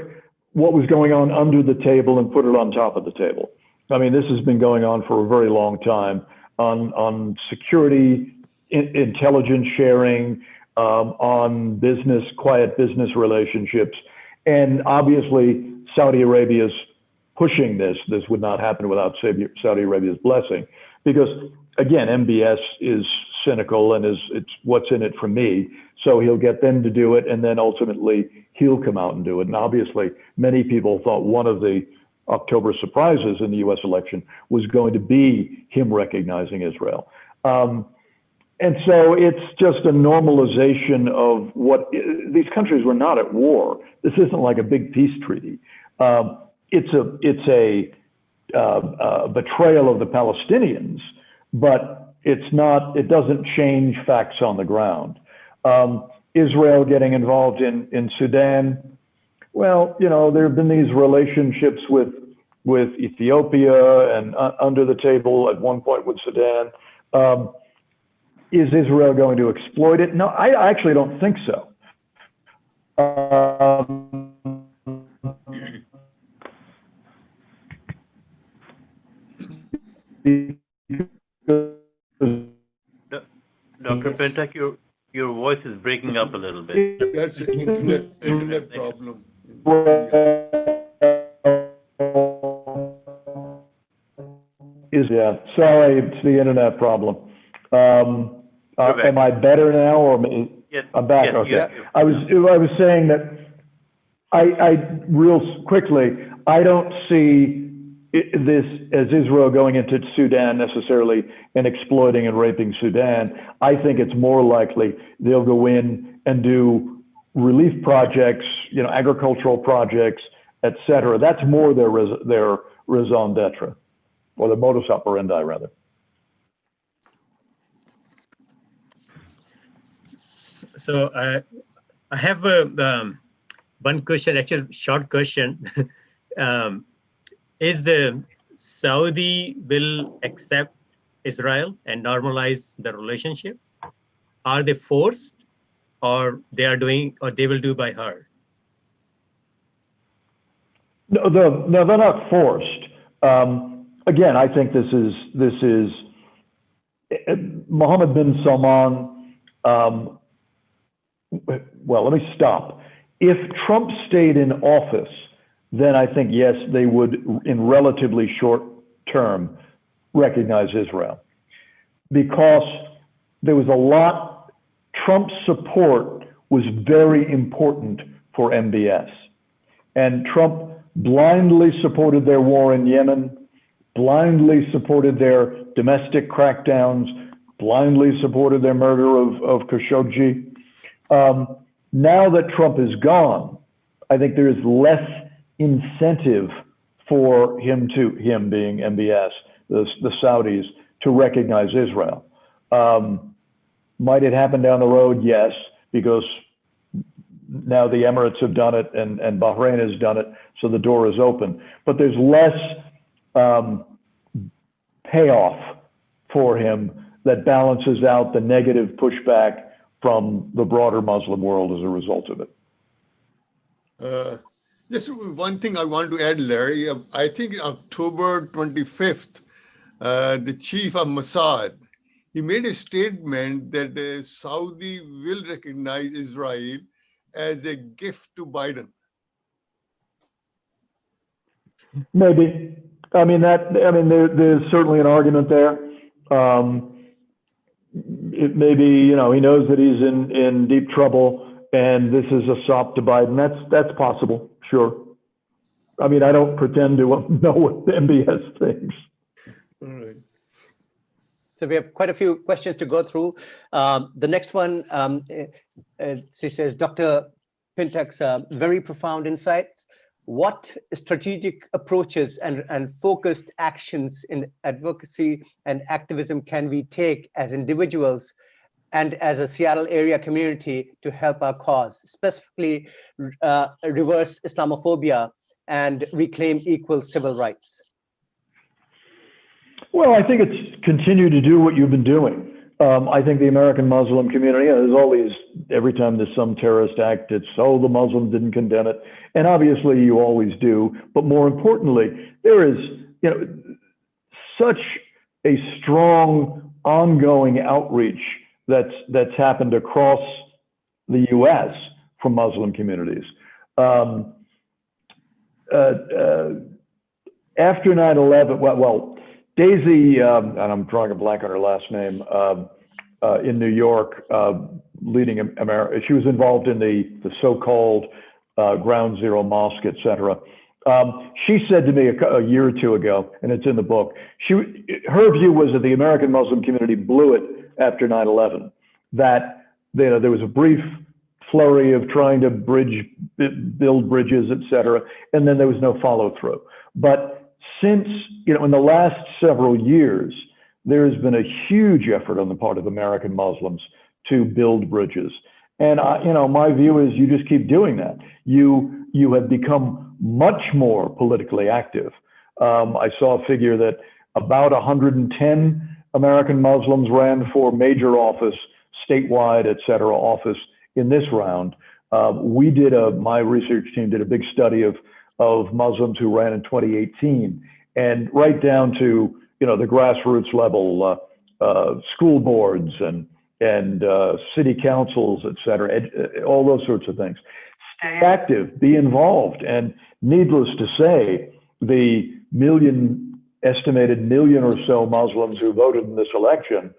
what was going on under the table and put it on top of the table. This has been going on for a very long time on security, intelligence sharing, on business, quiet business relationships. And obviously, Saudi Arabia's pushing this. This would not happen without Saudi Arabia's blessing. Because, again, MBS is cynical and it's what's in it for me. So he'll get them to do it, and then ultimately he'll come out and do it. And obviously, many people thought one of the October surprises in the U.S. election was going to be him recognizing Israel. And so it's just a normalization of what these countries were not at war. This isn't like a big peace treaty. It's a betrayal of the Palestinians, but it's not. It doesn't change facts on the ground. Israel getting involved in Sudan. Well, there have been these relationships with Ethiopia and under the table at one point with Sudan. Is Israel going to exploit it? No, I actually don't think so. Dr. Pintak, your voice is breaking up a little bit. That's an internet problem in India. Sorry, it's the internet problem. Am I better now, or Yes, I'm back? yes, Okay. yes. I was saying that I real quickly, I don't see this as Israel going into Sudan necessarily and exploiting and raping Sudan. I think it's more likely they'll go in and do relief projects, agricultural projects, et cetera. That's more their raison d'etre, or the modus operandi, rather. So I have one question, actually short question. Is Saudi will accept Israel and normalize the relationship? Are they forced, or they will do by her? No, they're not forced. Again, I think this is Mohammed bin Salman. Well, let me stop. If Trump stayed in office, then I think, yes, they would, in relatively short term, recognize Israel. Because there was a lot, Trump's support was very important for MBS. And Trump blindly supported their war in Yemen, blindly supported their domestic crackdowns, blindly supported their murder of Khashoggi. Now that Trump is gone, I think there is less incentive for him being MBS, the Saudis, to recognize Israel. Might it happen down the road? Yes, because now the Emirates have done it and Bahrain has done it, so the door is open. But there's less payoff for him that balances out the negative pushback from the broader Muslim world as a result of it. Just one thing I want to add, Larry. I think October 25th, the chief of Mossad, he made a statement that Saudi will recognize Israel as a gift to Biden. Maybe. There's certainly an argument there. It may be, he knows that he's in deep trouble, and this is a sop to Biden. That's possible, sure. I don't pretend to know what the MBS thinks. All right. So we have quite a few questions to go through. The next one, she says, Dr. Pintak's very profound insights. What strategic approaches and focused actions in advocacy and activism can we take as individuals and as a Seattle area community to help our cause, specifically reverse Islamophobia and reclaim equal civil rights? Well, I think it's continue to do what you've been doing. I think the American Muslim community, there's always, every time there's some terrorist act, it's, oh, the Muslims didn't condemn it. And obviously you always do. But more importantly, there is, such a strong ongoing outreach that's happened across the US from Muslim communities. After 9/11, well, Daisy, and I'm drawing a blank on her last name, in New York, leading America. She was involved in the so-called Ground Zero Mosque, et cetera. She said to me a year or two ago, and it's in the book, her view was that the American Muslim community blew it after 9/11, that there was a brief flurry of trying to build bridges, et cetera, and then there was no follow through. But since, in the last several years, there has been a huge effort on the part of American Muslims to build bridges. And my view is you just keep doing that. You have become much more politically active. I saw a figure that about 110 American Muslims ran for major office, statewide, et cetera, office in this round. My research team did a big study of Muslims who ran in 2018, and right down to the grassroots level, school boards and and city councils, et cetera, all those sorts of things. Stay active, be involved. And needless to say, the estimated million or so Muslims who voted in this election,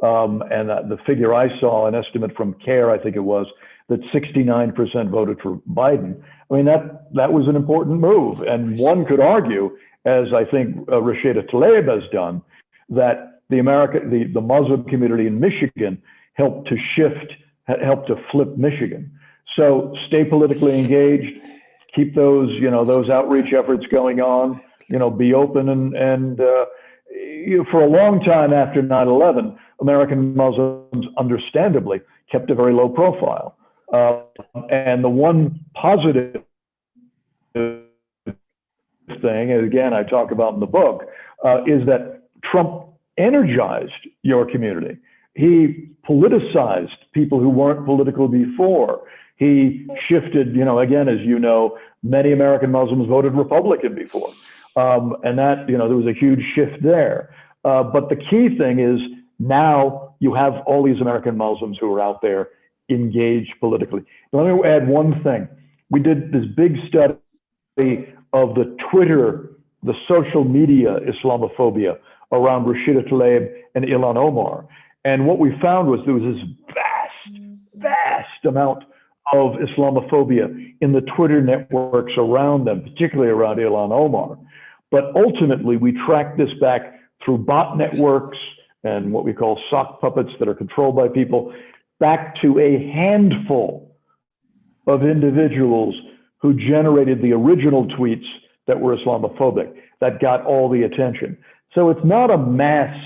and the figure I saw, an estimate from CARE, I think it was, that 69% voted for Biden. I mean, that was an important move. And one could argue, as I think Rashida Tlaib has done, that the Muslim community in Michigan helped to flip Michigan. So stay politically engaged, keep those outreach efforts going on, be open and for a long time after 9/11, American Muslims understandably kept a very low profile. And the one positive thing, and again, I talk about in the book, is that Trump energized your community. He politicized people who weren't political before. He shifted, again, as you know, many American Muslims voted Republican before. And that, there was a huge shift there. But the key thing is now you have all these American Muslims who are out there engaged politically. Let me add one thing. We did this big study of the social media Islamophobia around Rashida Tlaib and Ilhan Omar. And what we found was there was this vast amount of Islamophobia in the Twitter networks around them, particularly around Ilhan Omar. But ultimately, we tracked this back through bot networks and what we call sock puppets that are controlled by people, back to a handful of individuals who generated the original tweets that were Islamophobic, that got all the attention. So it's not a mass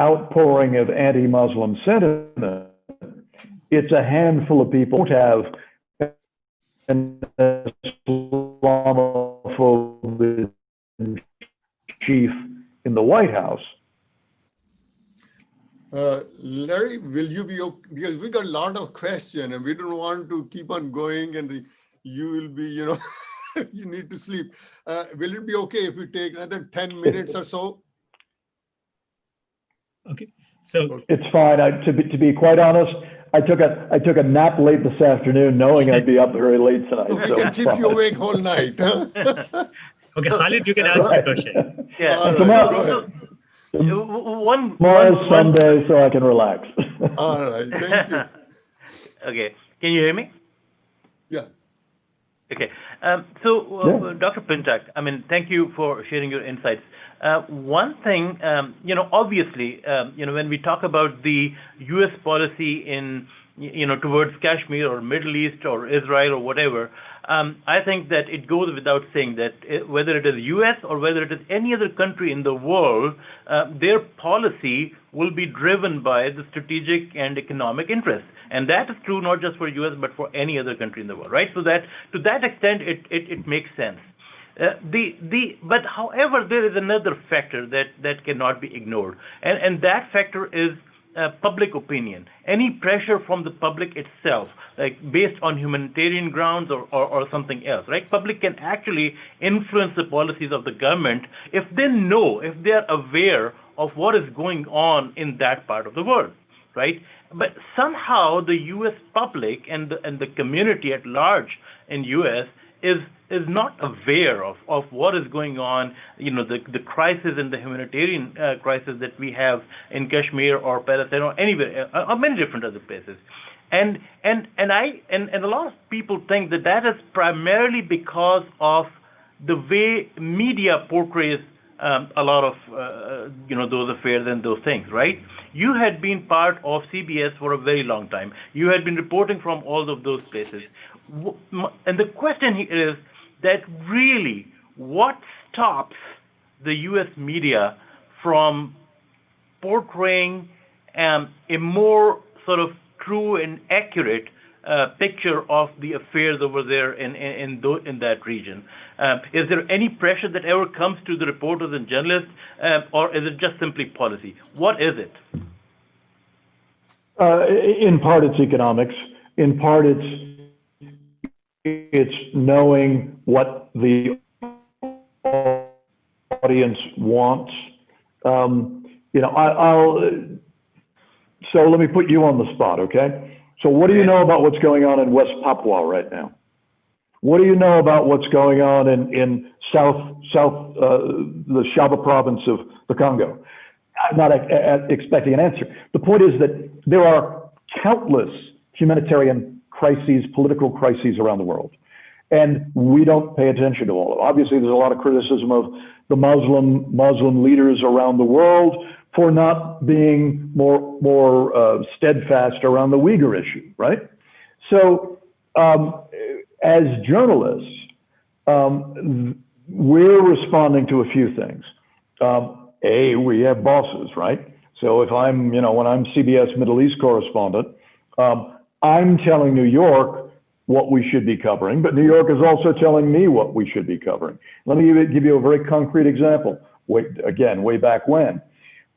outpouring of anti-Muslim sentiment. It's a handful of people who have an Islamophobic chief in the White House. Larry, will you be okay? Because we got a lot of questions and we don't want to keep on going and you will be, you need to sleep. Will it be okay if we take another 10 minutes or so? Okay, so it's fine. To be quite honest, I took a nap late this afternoon, knowing I'd be up very late tonight. So we can keep you awake all night. Huh? Okay, Khalid, you can answer the question. Yeah. All right, Tomorrow, tomorrow's Sunday, so I can relax. All right, thank you. Okay, can you hear me? Yeah. Okay, Dr. Pintak, thank you for sharing your insights. One thing, obviously, when we talk about the U.S. policy in, towards Kashmir or Middle East or Israel or whatever, I think that it goes without saying that whether it is U.S. or whether it is any other country in the world, their policy will be driven by the strategic and economic interests. And that is true not just for U.S. but for any other country in the world, right? So that to that extent, it makes sense. But however, there is another factor that cannot be ignored, and that factor is public opinion. Any pressure from the public itself, like based on humanitarian grounds or something else, right? Public can actually influence the policies of the government if they are aware of what is going on in that part of the world, right? But somehow the U.S. public and the community at large in U.S. is not aware of what is going on, the crisis and the humanitarian crisis that we have in Kashmir or Palestine or anywhere, or many different other places. And a lot of people think that is primarily because of the way media portrays a lot of those affairs and those things, right? You had been part of CBS for a very long time. You had been reporting from all of those places. And the question here is that really what stops the U.S. media from portraying a more sort of true and accurate picture of the affairs over there in that region? Is there any pressure that ever comes to the reporters and journalists, or is it just simply policy? What is it? In part, it's economics. In part, it's knowing what the audience wants. I'll So let me put you on the spot, okay? So what do you know about what's going on in West Papua right now? What do you know about what's going on in the Shaba province of the Congo? I'm not expecting an answer. The point is that there are countless humanitarian crises, political crises around the world, and we don't pay attention to all of them. Obviously, there's a lot of criticism of the Muslim leaders around the world for not being more steadfast around the Uyghur issue, right? So, as journalists, we're responding to a few things. We have bosses, right? So if I'm, when I'm CBS Middle East correspondent, I'm telling New York what we should be covering, but New York is also telling me what we should be covering. Let me give you a very concrete example. Way back when,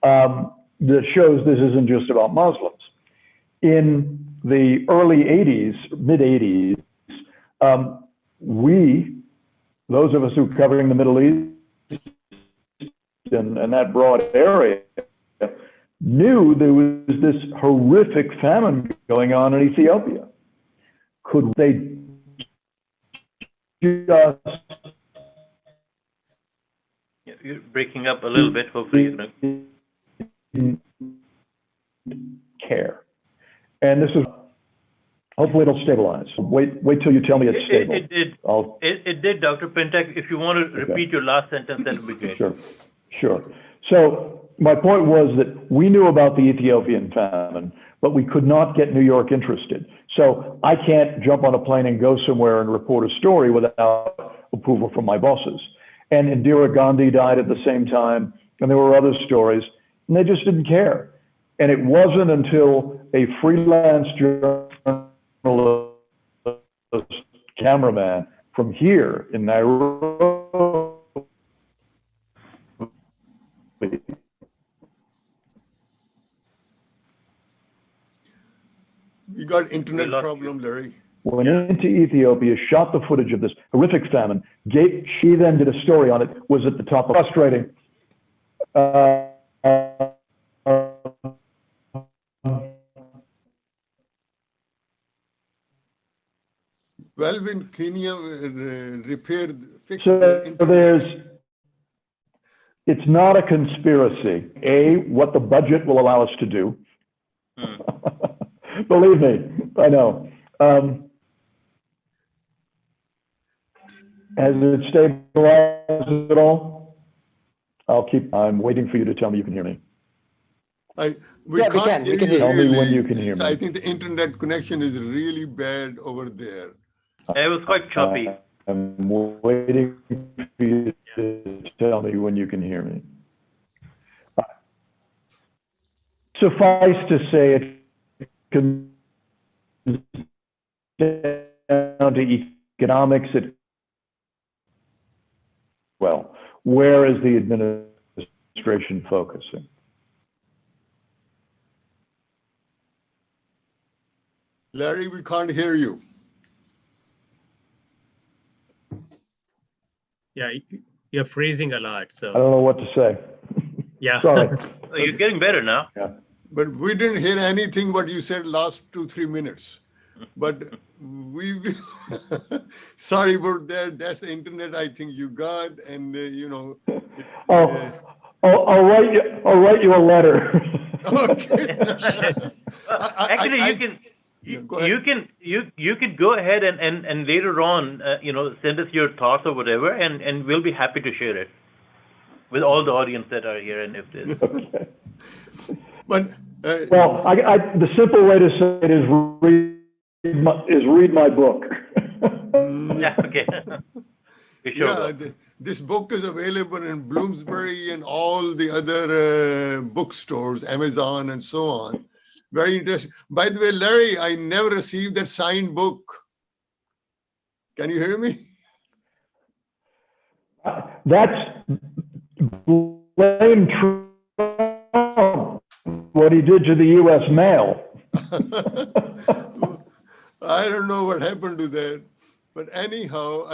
that shows this isn't just about Muslims. In the early 80s, mid 80s, those of us who are covering the Middle East and that broad area, knew there was this horrific famine going on in Ethiopia. Could they just... You're breaking up a little bit, hopefully. Care. And this is... Hopefully it'll stabilize. Wait till you tell me it's stable. It did, Dr. Pintak. If you want to repeat your last sentence, that would be great. Sure. So my point was that we knew about the Ethiopian famine, but we could not get New York interested. So I can't jump on a plane and go somewhere and report a story without approval from my bosses. And Indira Gandhi died at the same time, and there were other stories, and they just didn't care. And it wasn't until a freelance journalist, cameraman from here in Nairobi, We got internet problem, Larry. went into Ethiopia, shot the footage of this horrific famine. She then did a story on it, was at the top of frustrating. Well, when Kenya fixed so their internet. It's not a conspiracy. What the budget will allow us to do. Believe me, I know. Has it stabilized at all? I'm waiting for you to tell me you can hear me. We can't hear you. Tell me when you can hear me. I think the internet connection is really bad over there. It was quite choppy. I'm waiting for you to tell me when you can hear me. Suffice to say, it comes down to economics. Where is the administration focusing? Larry, we can't hear you. Yeah, you're freezing a lot. So I don't know what to say. Yeah. Sorry. You're getting better now. Yeah. But we didn't hear anything what you said last 2-3 minutes. But sorry about that. That's the internet I think you got, and I'll write you a letter. Okay. Actually, you can go ahead and later on, send us your thoughts or whatever, and we'll be happy to share it with all the audience that are here. And if there's Okay. But the simple way to say it is read my book. yeah, okay. This book is available in Bloomsbury and all the other bookstores, Amazon and so on. Very interesting. By the way, Larry, I never received that signed book. Can you hear me? That's blame Trump, what he did to the U.S. mail. I don't know what happened to that, but anyhow,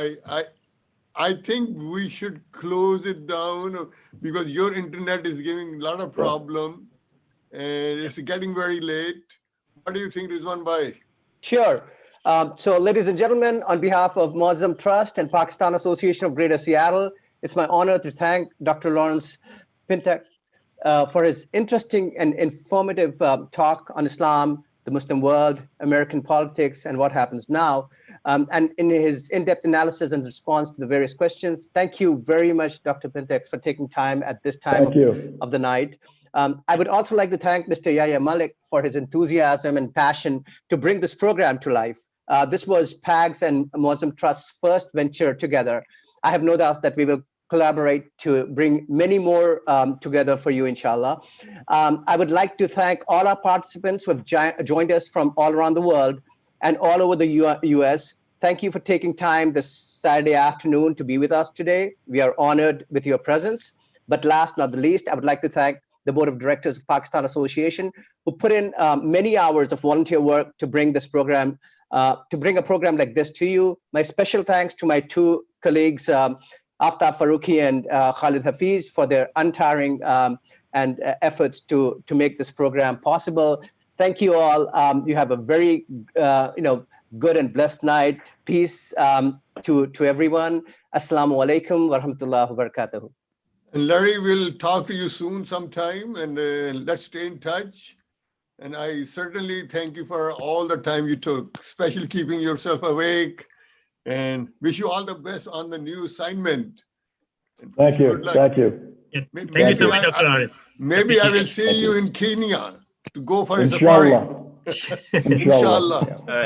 I think we should close it down because your internet is giving a lot of problem. and it's getting very late. What do you think, Rizwan Bhai? Sure. So, ladies and gentlemen, on behalf of Muslim Trust and Pakistan Association of Greater Seattle, it's my honor to thank Dr. Lawrence Pintak for his interesting and informative talk on Islam, the Muslim world, American politics, and what happens now. And in his in-depth analysis and response to the various questions, thank you very much, Dr. Pintak, for taking time at this time of the night. I would also like to thank Mr. Yahya Malik for his enthusiasm and passion to bring this program to life. This was PAG's and Muslim Trust's first venture together. I have no doubt that we will collaborate to bring many more together for you, inshallah. I would like to thank all our participants who have joined us from all around the world and all over the US. Thank you for taking time this Saturday afternoon to be with us today. We are honored with your presence. But last not the least, I would like to thank the Board of Directors of Pakistan Association, who put in many hours of volunteer work to bring this program, to bring a program like this to you. My special thanks to my two colleagues, Aftab Farooqi and Khalid Hafiz, for their untiring and efforts to make this program possible. Thank you all. You have a very good and blessed night. Peace to everyone. Assalamu alaikum wa rahmatullahi wa barakatuh. And Larry, will talk to you soon sometime, and let's stay in touch. And I certainly thank you for all the time you took, especially keeping yourself awake, and wish you all the best on the new assignment. Thank you. Thank you. Yeah, thank you so much, Dr. Lawrence. Maybe I will see you in Kenya to go for a safari. Inshallah. Inshallah. Inshallah.